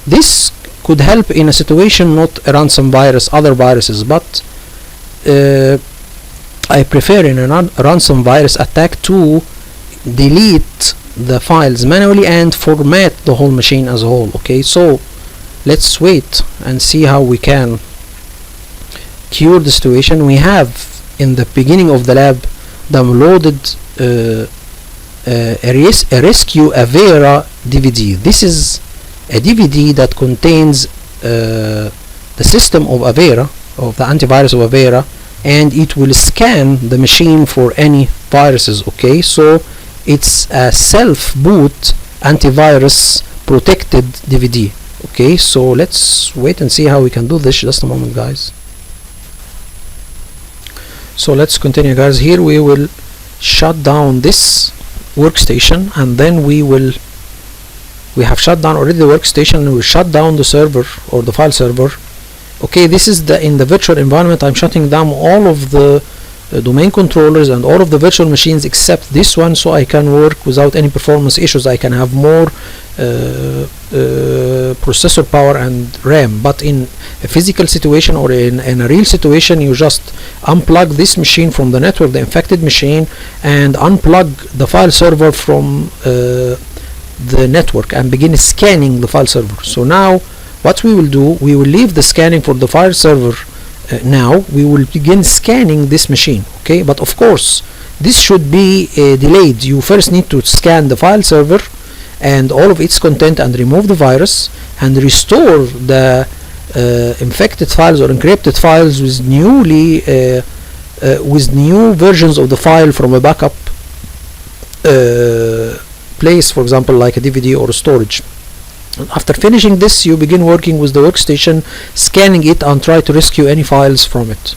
this could help in a situation, not a ransom virus, other viruses, but I prefer in a ransom virus attack to delete the files manually and format the whole machine as a whole. Okay, so let's wait and see how we can cure the situation. We have in the beginning of the lab downloaded a Rescue Avera DVD. This is a DVD that contains the system of Avera, of the antivirus of Avera, and it will scan the machine for any viruses. Okay, so it's a self-boot antivirus protected DVD. Okay, so let's wait and see how we can do this. Just a moment, guys. So let's continue, guys. Here we will shut down this workstation, and then we have shut down already the workstation, and we shut down the server or the file server. Okay, this is in the virtual environment. I'm shutting down all of the domain controllers and all of the virtual machines except this one, so I can work without any performance issues. I can have more processor power and RAM. But in a physical situation or in a real situation, you just unplug this machine from the network, the infected machine, and unplug the file server from the network and begin scanning the file server. So now what we will do, we will leave the scanning for the file server. Now we will begin scanning this machine. Okay, but of course this should be delayed. You first need to scan the file server and all of its content and remove the virus and restore the infected files or encrypted files with new versions of the file from a backup place, for example like a DVD or a storage. After finishing this, you begin working with the workstation, scanning it and try to rescue any files from it.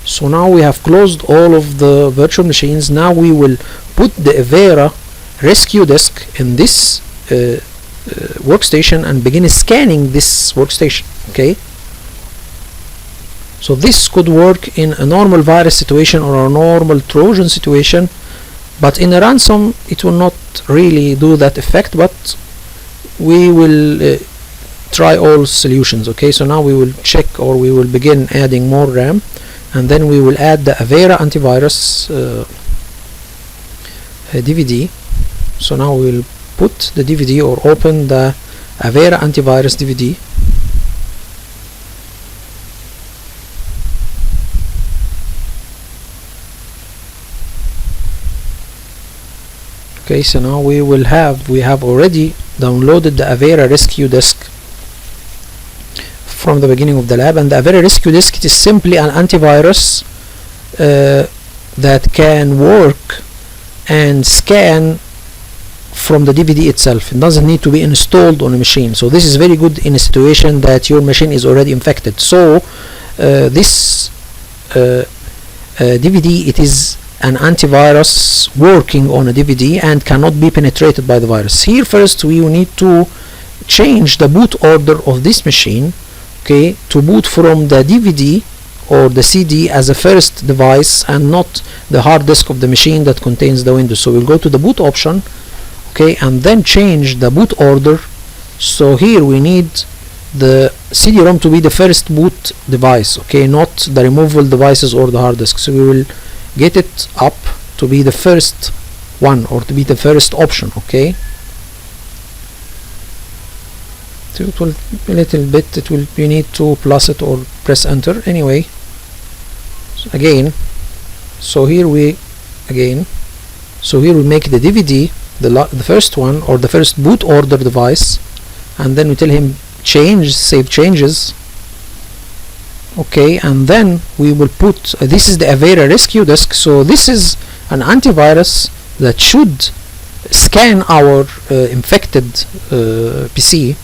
So now we have closed all of the virtual machines. Now we will put the Avera rescue disk in this workstation and begin scanning this workstation. Okay, so this could work in a normal virus situation or a normal Trojan situation, but in a ransom it will not really do that effect, but we will try all solutions. Okay, so now we will check, or we will begin adding more RAM, and then we will add the Avera antivirus DVD. So now we will put the DVD or open the Avera antivirus DVD. Okay, so now we have already downloaded the Avera rescue disk from the beginning of the lab, and the Avera rescue disk, it is simply an antivirus that can work and scan from the DVD itself. It doesn't need to be installed on a machine. So this is very good in a situation that your machine is already infected. So this DVD, it is an antivirus working on a DVD and cannot be penetrated by the virus. Here first we need to change the boot order of this machine, okay, to boot from the DVD or the CD as a first device and not the hard disk of the machine that contains the Windows. So we'll go to the boot option, okay, and then change the boot order. So here we need the CD-ROM to be the first boot device, okay, not the removable devices or the hard disk. So we will get it up to be the first one, or to be the first option. Okay, so it will a little bit, it will, you need to plus it or press enter anyway. So again, so here we make the DVD the first one, or the first boot order device, and then we tell him save changes. Okay, and then we will put this is the Avera rescue disk. So this is an antivirus that should scan our infected PC.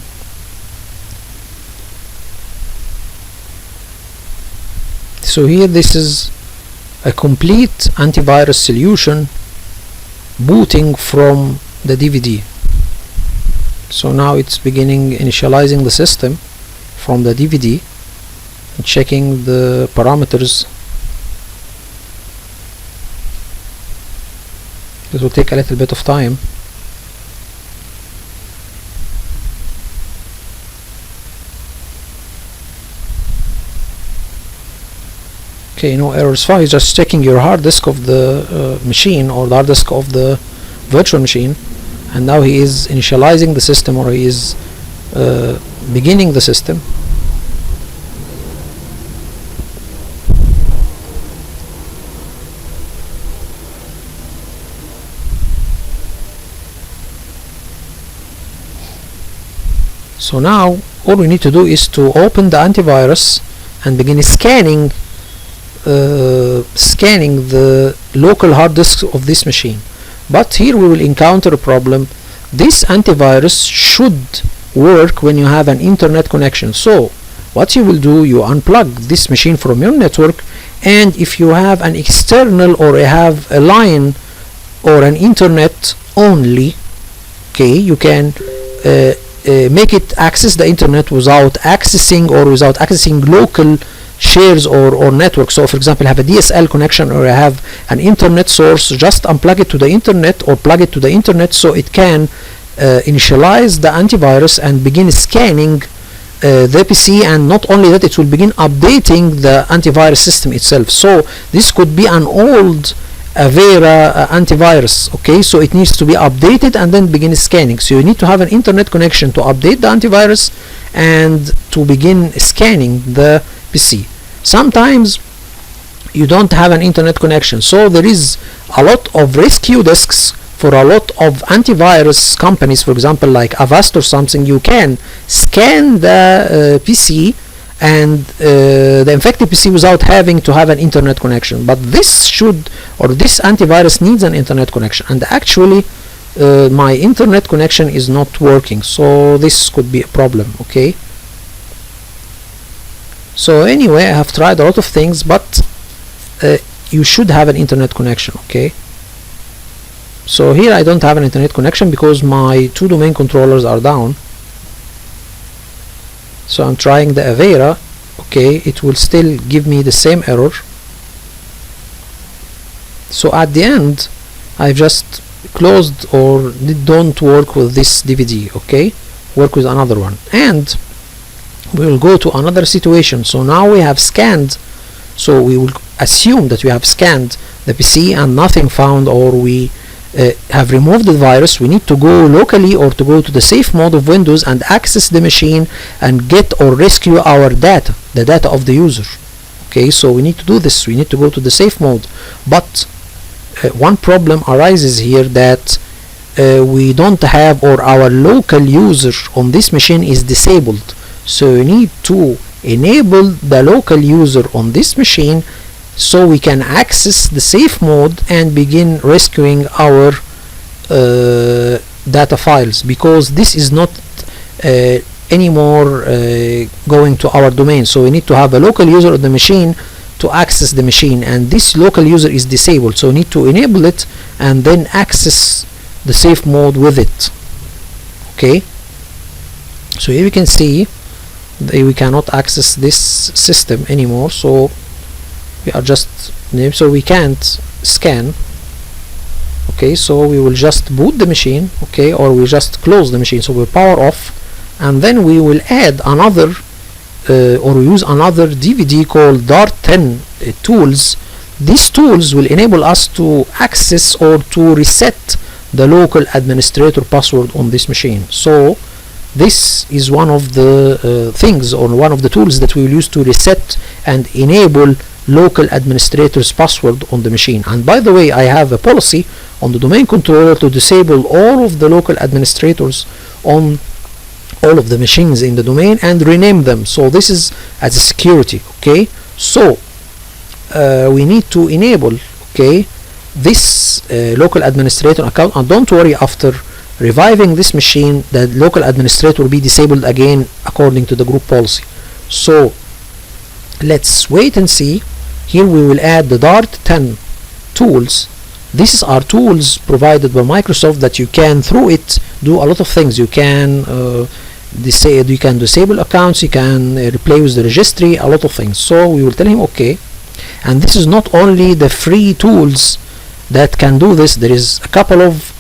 So here this is a complete antivirus solution booting from the DVD. So now it's beginning initializing the system from the DVD and checking the parameters. This will take a little bit of time. Okay, no errors found. It's just checking your hard disk of the machine, or the hard disk of the virtual machine, and now he is initializing the system, or he is beginning the system. So now all we need to do is to open the antivirus and begin scanning the local hard disk of this machine. But here we will encounter a problem. This antivirus should work when you have an internet connection. So what you will do, you unplug this machine from your network, and if you have an external, or you have a line or an internet only, okay, you can make it access the internet without accessing local shares or network. So for example, have a DSL connection, or have an internet source, just unplug it to the internet or plug it to the internet, so it can initialize the antivirus and begin scanning the PC. And not only that, it will begin updating the antivirus system itself. So this could be an old Avera antivirus. Okay, so it needs to be updated and then begin scanning. So you need to have an internet connection to update the antivirus and to begin scanning the PC. Sometimes you don't have an internet connection, so there is a lot of rescue disks for a lot of antivirus companies. For example, like Avast or something, you can scan the PC and the infected PC without having to have an internet connection. But this antivirus needs an internet connection, and actually my internet connection is not working, so this could be a problem. Okay, so anyway, I have tried a lot of things, but you should have an internet connection. Okay, so here I don't have an internet connection because my 2 domain controllers are down. So I'm trying the Avera. Okay, it will still give me the same error. So at the end, I've just closed or don't work with this DVD. Okay, work with another one, and we will go to another situation. So now we have scanned, so we will assume that we have scanned the PC and nothing found, or we have removed the virus. We need to go locally or to go to the safe mode of Windows and access the machine and get or rescue our data, the data of the user. Okay, so we need to do this. We need to go to the safe mode, but one problem arises here, that we don't have, or our local user on this machine is disabled. So we need to enable the local user on this machine so we can access the safe mode and begin rescuing our data files, because this is not anymore going to our domain. So we need to have a local user of the machine to access the machine, and this local user is disabled, so we need to enable it and then access the safe mode with it. Okay, so here we can see that we cannot access this system anymore, so we are just so we can't scan. Okay, so we will just boot the machine, okay, or we just close the machine. So we'll power off, and then we will add another or use another DVD called Dart 10 tools. These tools will enable us to access or to reset the local administrator password on this machine. So this is one of the things, or one of the tools that we will use to reset and enable local administrator's password on the machine. And by the way, I have a policy on the domain controller to disable all of the local administrators on all of the machines in the domain and rename them. So this is as a security. Okay, so we need to enable, okay, this local administrator account, and don't worry, after reviving this machine the local administrator will be disabled again according to the group policy. So let's wait and see. Here we will add the Dart 10 tools. These are tools provided by Microsoft that you can through it do a lot of things. You can disable accounts, you can replace the registry, a lot of things. So we will tell him okay. And this is not only the free tools that can do this, there is a couple of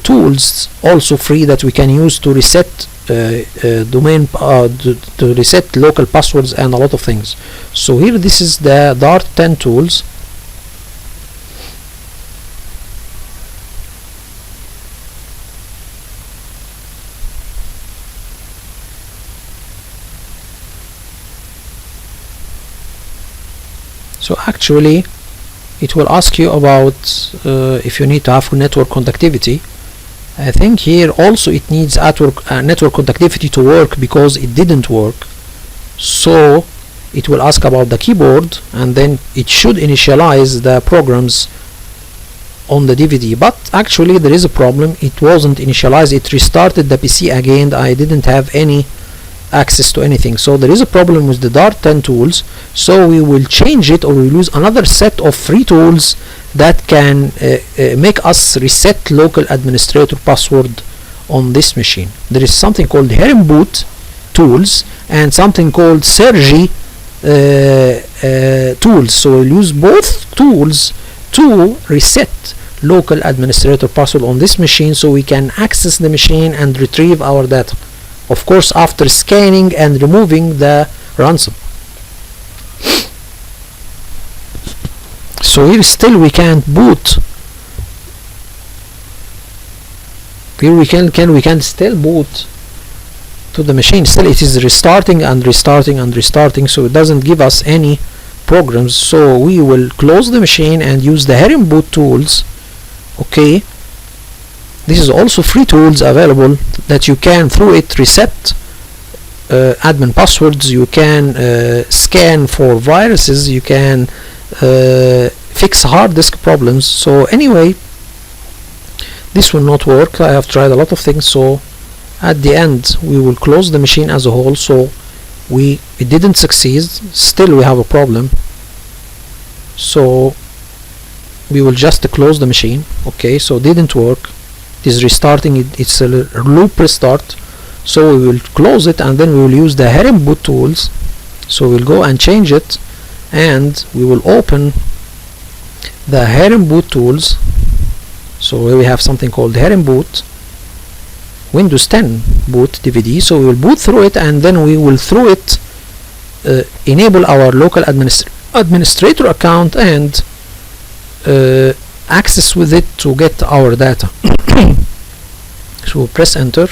tools also free that we can use to reset domain to reset local passwords and a lot of things. So here this is the Dart 10 tools. So actually it will ask you about if you need to have network connectivity. I think here also it needs network connectivity to work because it didn't work. So it will ask about the keyboard and then it should initialize the programs on the DVD, but actually there is a problem. It wasn't initialized. It restarted the PC again. I didn't have any access to anything. So there is a problem with the Dart 10 tools. So we will change it, or we will use another set of free tools that can make us reset local administrator password on this machine. There is something called Herrenboot tools and something called Sergi tools. So we'll use both tools to reset local administrator password on this machine so we can access the machine and retrieve our data, of course after scanning and removing the ransom. So here still we can't boot. Here we can still boot to the machine. Still it is restarting and restarting and restarting, so it doesn't give us any programs. So we will close the machine and use the Herrenboot tools. Okay, this is also free tools available that you can through it reset admin passwords. You can scan for viruses. You can fix hard disk problems. So anyway, this will not work. I have tried a lot of things. So at the end we will close the machine as a whole. So it didn't succeed. Still we have a problem. So we will just close the machine. Okay, so it didn't work. It is restarting. It's a loop restart. So we will close it and then we will use the Herrenboot tools. So we'll go and change it and we will open the Herrenboot tools. So we have something called Herrenboot Windows 10 boot DVD. So we will boot through it and then we will through it enable our local administrator account and access with it to get our data. So press enter.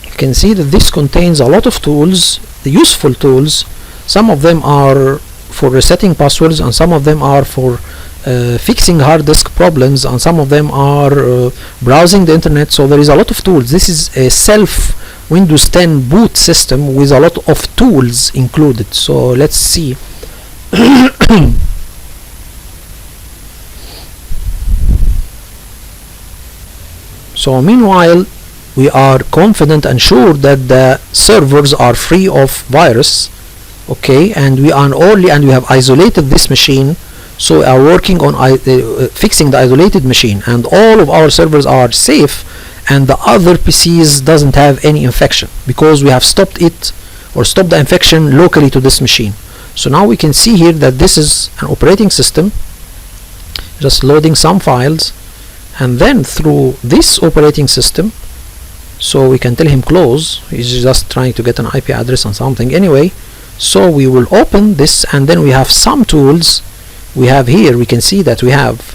You can see that this contains a lot of tools, the useful tools. Some of them are for resetting passwords and some of them are for fixing hard disk problems and some of them are browsing the internet. So there is a lot of tools. This is a self Windows 10 boot system with a lot of tools included. So let's see. So meanwhile we are confident and sure that the servers are free of virus. Okay, and we have isolated this machine. So we are working on fixing the isolated machine, and all of our servers are safe, and the other PCs doesn't have any infection because we have stopped it, or stopped the infection locally to this machine. So now we can see here that this is an operating system just loading some files, and then through this operating system, so we can tell him close. He's just trying to get an IP address on something. Anyway, so we will open this and then we have some tools. We have here, we can see that we have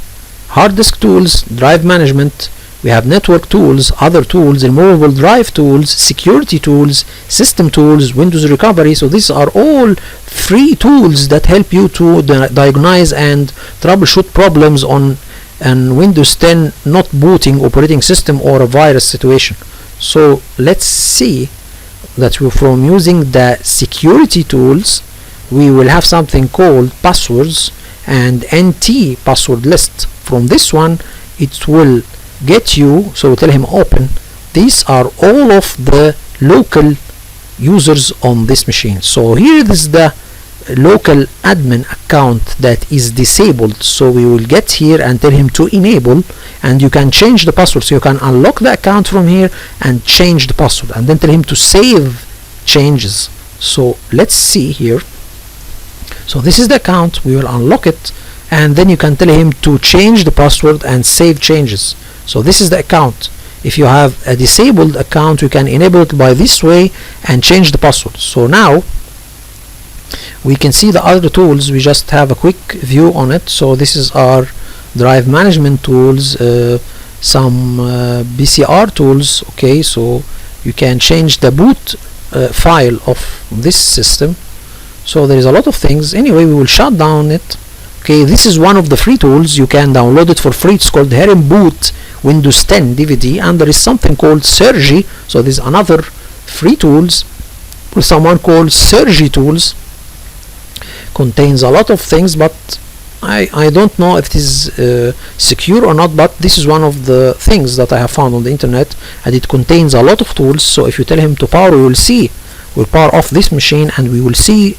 hard disk tools, drive management, we have network tools, other tools, removable drive tools, security tools, system tools, Windows recovery. So these are all free tools that help you to diagnose and troubleshoot problems on an Windows 10 not booting operating system or a virus situation. So let's see that we, from using the security tools, we will have something called passwords and NT password list. From this one it will get you, so we tell him open. These are all of the local users on this machine. So here is the local admin account that is disabled, so we will get here and tell him to enable, and you can change the password, so you can unlock the account from here and change the password, and then tell him to save changes. So let's see here. So this is the account, we will unlock it, and then you can tell him to change the password and save changes. So this is the account. If you have a disabled account, you can enable it by this way and change the password. So now we can see the other tools. We just have a quick view on it. So this is our drive management tools, some BCR tools. Okay, so you can change the boot file of this system. So there is a lot of things. Anyway, we will shut down it. Okay, this is one of the free tools. You can download it for free. It's called Heron Boot Windows 10 DVD, and there is something called Surgy. So there's another free tools with someone called Surgy Tools. Contains a lot of things, but I don't know if it is secure or not, but this is one of the things that I have found on the internet, and it contains a lot of tools. So if you tell him to power, we will see, we'll power off this machine and we will see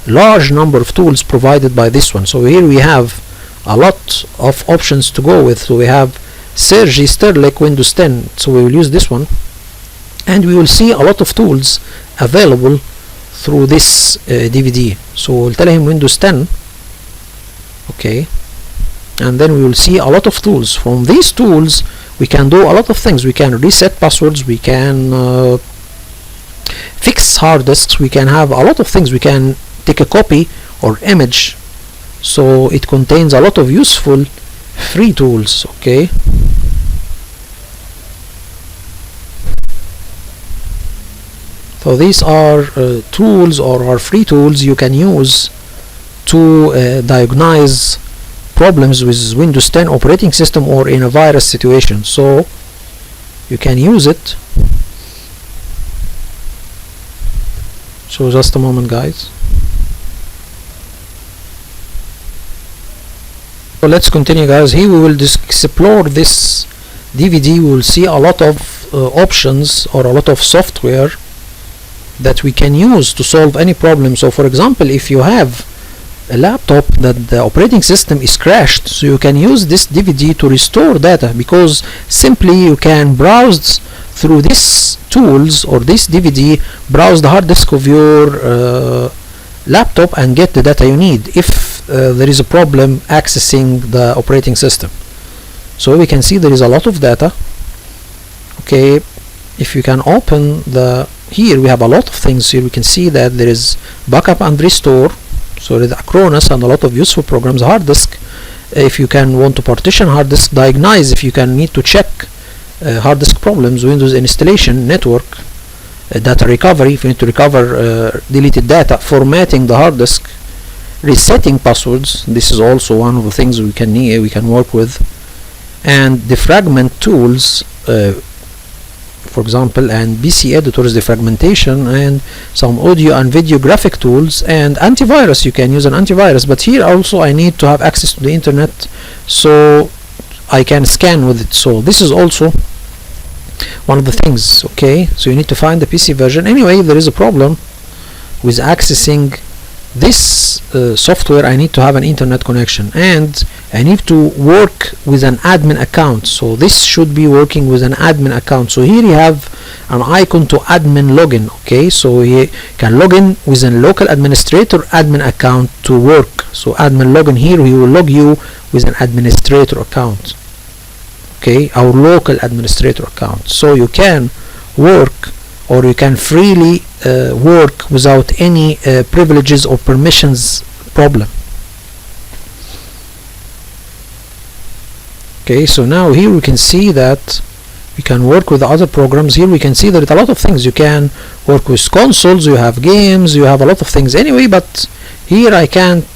large number of tools provided by this one. So here we have a lot of options to go with. So we have Surgy Sterling Windows 10, so we will use this one, and we will see a lot of tools available through this DVD. So we'll tell him Windows 10, okay, and then we will see a lot of tools. From these tools we can do a lot of things. We can reset passwords, we can fix hard disks, we can have a lot of things. We can take a copy or image. So it contains a lot of useful free tools. Okay, so these are tools, or are free tools you can use to diagnose problems with Windows 10 operating system or in a virus situation. So you can use it. So just a moment, guys. So let's continue, guys. Here we will explore this DVD. We will see a lot of options or a lot of software that we can use to solve any problem. So for example, if you have a laptop that the operating system is crashed, so you can use this DVD to restore data, because simply you can browse through these tools or this DVD, browse the hard disk of your laptop and get the data you need if there is a problem accessing the operating system. So we can see there is a lot of data. Okay, if you can open the, here we have a lot of things. Here we can see that there is backup and restore, so there is Acronis and a lot of useful programs. Hard disk, if you can want to partition hard disk, diagnose if you can need to check hard disk problems, Windows installation, network, data recovery if you need to recover deleted data, formatting the hard disk, resetting passwords. This is also one of the things we can work with, and defragment tools, for example, and BC editors, defragmentation, and some audio and video graphic tools, and antivirus. You can use an antivirus, but here also I need to have access to the internet so I can scan with it. So this is also one of the things. Okay, so you need to find the PC version. Anyway, if there is a problem with accessing this software, I need to have an internet connection and I need to work with an admin account. So this should be working with an admin account. So here you have an icon to admin login. Okay, so you can log in with a local administrator admin account to work. So admin login, here he will log you with an administrator account. Okay, our local administrator account. So you can work, or you can freely work without any privileges or permissions problem. Okay, so now here we can see that we can work with other programs. Here we can see that a lot of things. You can work with consoles, you have games, you have a lot of things anyway, but here I can't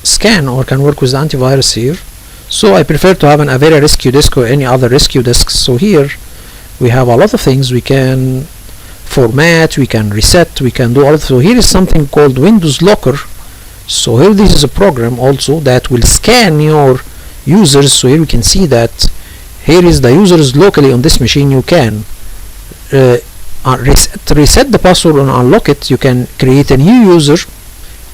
scan or can work with the antivirus here. So I prefer to have an Avera rescue disk or any other rescue disks. So here we have a lot of things. We can format, we can reset, we can do all of. So here is something called Windows Locker. So here this is a program also that will scan your users. So here we can see that here is the users locally on this machine. You can reset the password and unlock it. You can create a new user,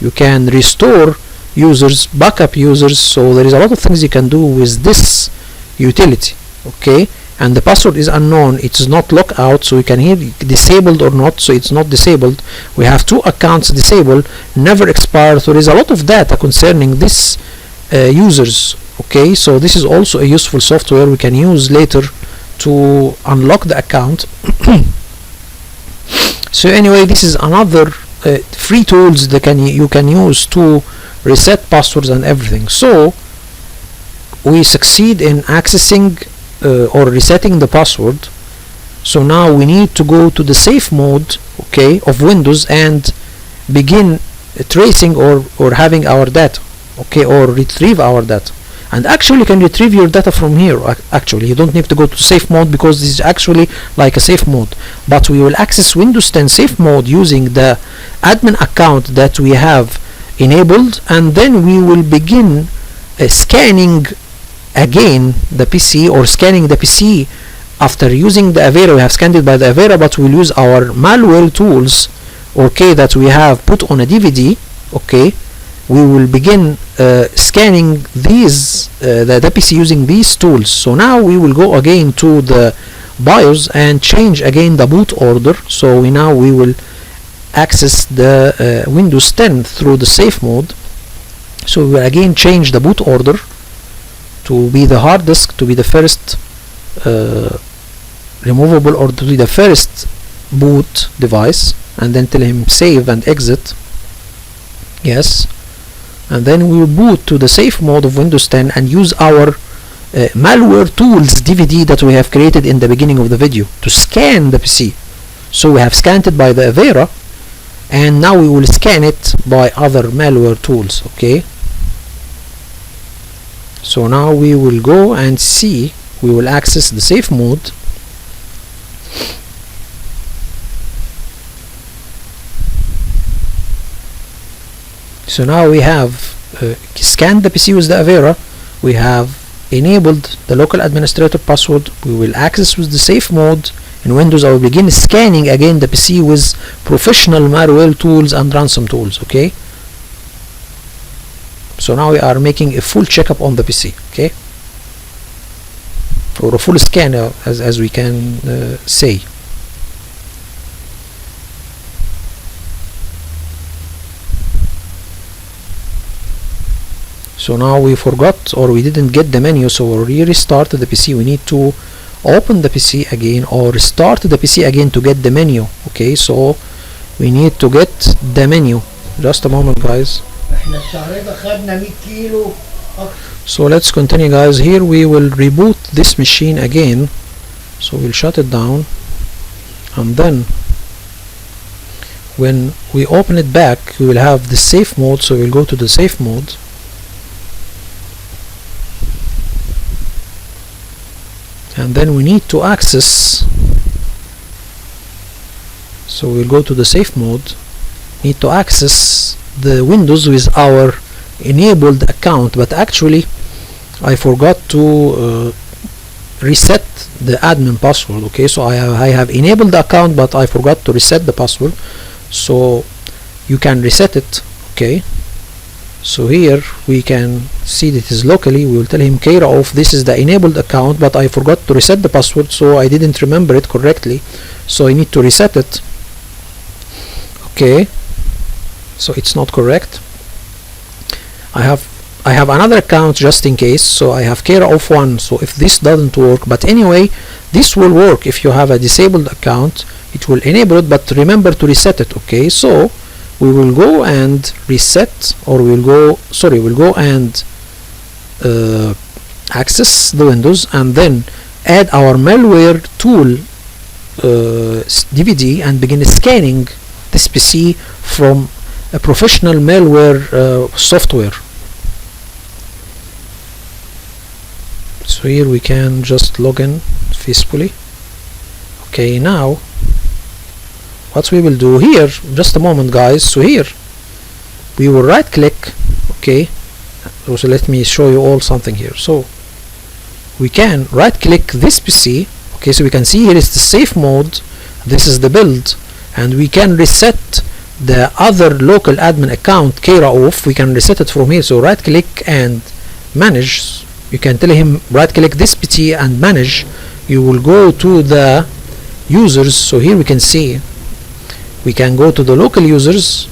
you can restore users, backup users. So there is a lot of things you can do with this utility. Okay, and the password is unknown, it is not locked out, so you can here disabled or not. So it's not disabled. We have 2 accounts disabled, never expire. So there is a lot of data concerning this users. Okay, so this is also a useful software we can use later to unlock the account. So anyway, this is another free tools that you can use to reset passwords and everything. So we succeed in accessing or resetting the password. So now we need to go to the safe mode, okay, of Windows and begin tracing or having our data, okay, or retrieve our data. And actually you can retrieve your data from here. Actually you don't need to go to safe mode because this is actually like a safe mode, but we will access Windows 10 safe mode using the admin account that we have enabled, and then we will begin scanning again the PC, or scanning the PC after using the Avera. We have scanned it by the Avera, but we'll use our malware tools, okay, that we have put on a DVD. Okay, we will begin scanning these the PC using these tools. So now we will go again to the BIOS and change again the boot order. So we will access the Windows 10 through the safe mode. So we will again change the boot order to be the hard disk, to be the first removable, or to be the first boot device, and then tell him save and exit. Yes, and then we will boot to the safe mode of Windows 10 and use our malware tools DVD that we have created in the beginning of the video to scan the PC. So we have scanned it by the Avera, and now we will scan it by other malware tools. Okay, so now we will go and see, we will access the safe mode. So now we have scanned the PC with the Avera, we have enabled the local administrator password, we will access with the safe mode. In Windows I will begin scanning again the PC with professional malware tools and ransom tools. Okay, so now we are making a full checkup on the PC, okay, or a full scan as we can say. So now we forgot, or we didn't get the menu, so we restarted the PC. We need to open the PC again or restart the PC again to get the menu. Okay, so we need to get the menu. Just a moment, guys. So let's continue, guys. Here we will reboot this machine again. So we'll shut it down, and then when we open it back we will have the safe mode. So we'll go to the safe mode, and then we need to access. So we'll go to the safe mode, need to access the Windows with our enabled account, but actually I forgot to reset the admin password. Okay, so I have enabled the account, but I forgot to reset the password. So you can reset it. Okay, so here we can see that it is locally. We will tell him care of, this is the enabled account, but I forgot to reset the password, so I didn't remember it correctly, so I need to reset it. Okay, so it's not correct. I have another account just in case, so I have care of one. So if this doesn't work, but anyway this will work if you have a disabled account, it will enable it, but remember to reset it. Okay, so we will go and reset, or we'll go and access the Windows and then add our malware tool DVD and begin scanning this PC from a professional malware software. So here we can just log in faithfully. Okay, now what we will do here, just a moment guys, so here we will right click. Okay, so let me show you all something here. So we can right click this PC. Okay, so we can see here is the safe mode, this is the build, and we can reset the other local admin account Kira off. We can reset it from here. So right click and manage. You can tell him right click this PC and manage. You will go to the users. So here we can see we can go to the local users,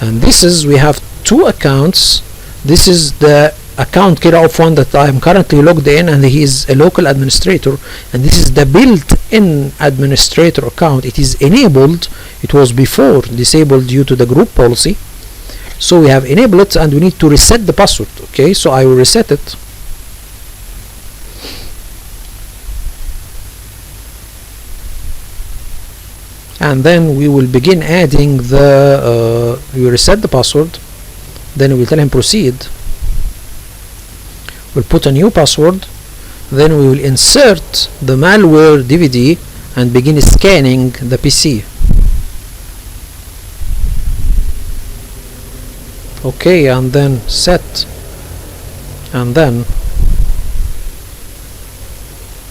and this is, we have two accounts. This is the account Kira off one that I am currently logged in, and he is a local administrator, and this is the built-in administrator account. It is enabled. It was before disabled due to the group policy, so we have enabled it and we need to reset the password. Okay, so I will reset it. And then we will begin adding the we will reset the password, then we will tell him proceed. We'll put a new password, then we will insert the malware DVD and begin scanning the PC. Okay, and then set, and then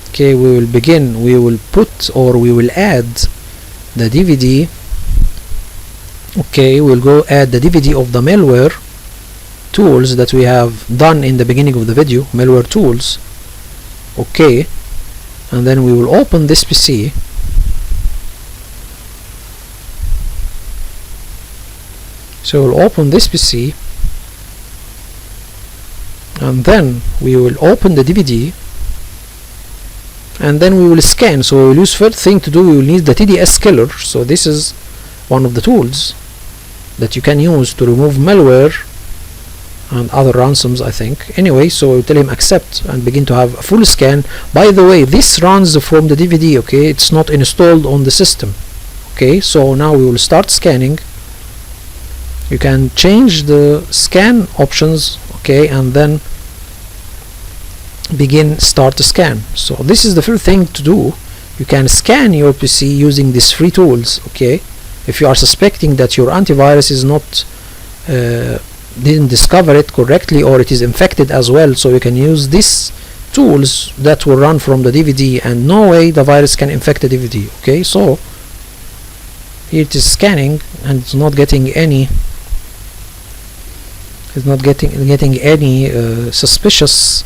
okay, we will begin, we will put, or we will add the DVD. Okay, we'll go add the DVD of the malware tools that we have done in the beginning of the video, malware tools. Okay, and then we will open this PC. So we'll open this PC, and then we will open the DVD, and then we will scan. So we will use, first thing to do, we will need the TDS killer. So this is one of the tools that you can use to remove malware and other ransoms, I think. Anyway, so we'll tell him accept and begin to have a full scan. By the way, this runs from the DVD. Okay, it's not installed on the system. Okay, so now we will start scanning. You can change the scan options. Okay, and then begin start to scan. So this is the first thing to do. You can scan your PC using these free tools. Okay, if you are suspecting that your antivirus is not didn't discover it correctly, or it is infected as well, so you can use these tools that will run from the DVD, and no way the virus can infect the DVD. Okay, so here it is scanning, and it's not getting any suspicious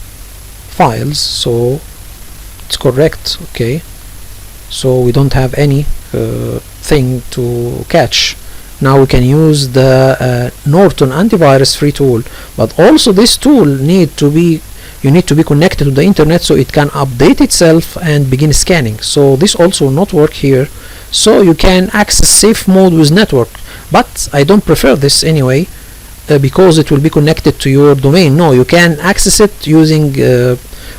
files, so it's correct. Okay, so we don't have any thing to catch. Now we can use the Norton antivirus free tool, but also this tool you need to be connected to the internet so it can update itself and begin scanning. So this also will not work here. So you can access safe mode with network, but I don't prefer this anyway because it will be connected to your domain. No, you can access it using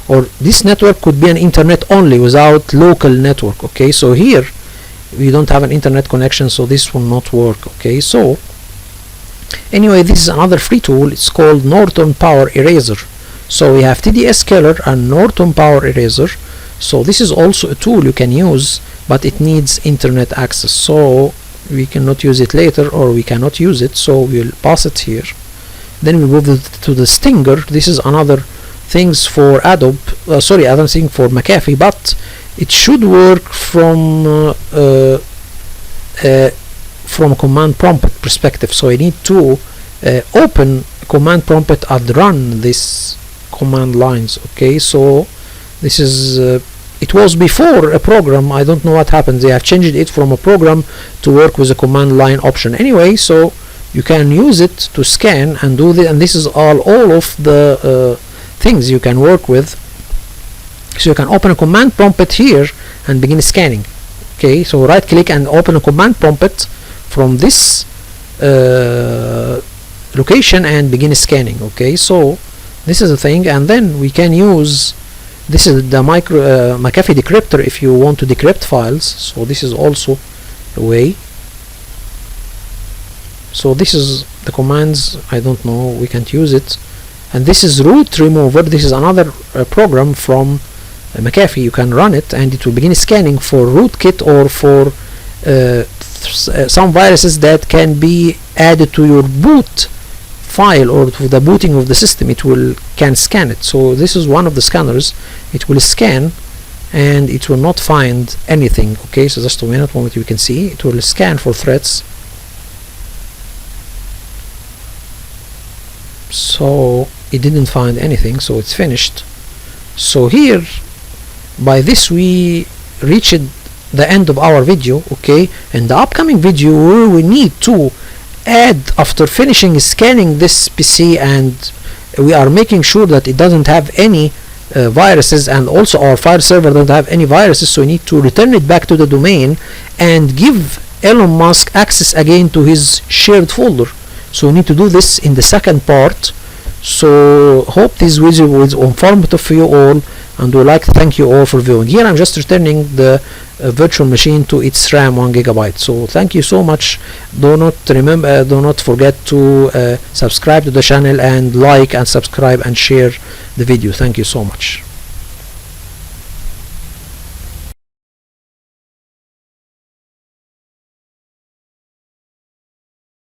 or this network could be an internet only without local network. Okay, so here we don't have an internet connection, so this will not work. Okay, so anyway, this is another free tool. It's called Norton Power Eraser. So we have TDS Killer and Norton Power Eraser. So this is also a tool you can use, but it needs internet access, so we cannot use it later, or we cannot use it, so we'll pass it here. Then we move to the Stinger. This is another things for Adobe, another thing for Mcafee, but it should work from command prompt perspective. So I need to open command prompt and run this command lines. Okay, so this is it was before a program. I don't know what happened. They have changed it from a program to work with a command line option. Anyway, so you can use it to scan and do this, and this is all of the things you can work with. So you can open a command prompt here and begin scanning. Okay, so right click and open a command prompt from this location and begin scanning. Okay, so This is the thing, and then we can use, this is the Mcafee Decrypter if you want to decrypt files. So this is also a way. So this is the commands, I don't know, we can't use it. And this is root remover. This is another program from Mcafee. You can run it and it will begin scanning for rootkit or for some viruses that can be added to your boot file or to the booting of the system. It can scan it. So this is one of the scanners. It will scan and it will not find anything. Okay, so just a moment, you can see it will scan for threats. So it didn't find anything, so it's finished. So here, by this we reached the end of our video. Okay, in the upcoming video we need to add, after finishing scanning this PC and we are making sure that it doesn't have any viruses, and also our file server doesn't have any viruses, so we need to return it back to the domain and give Elon Musk access again to his shared folder. So we need to do this in the second part. So hope this video was informative for you all, and would like to thank you all for viewing. Here I'm just returning the virtual machine to its RAM 1 GB. So thank you so much. Do not forget to subscribe to the channel and like and subscribe and share the video. Thank you so much.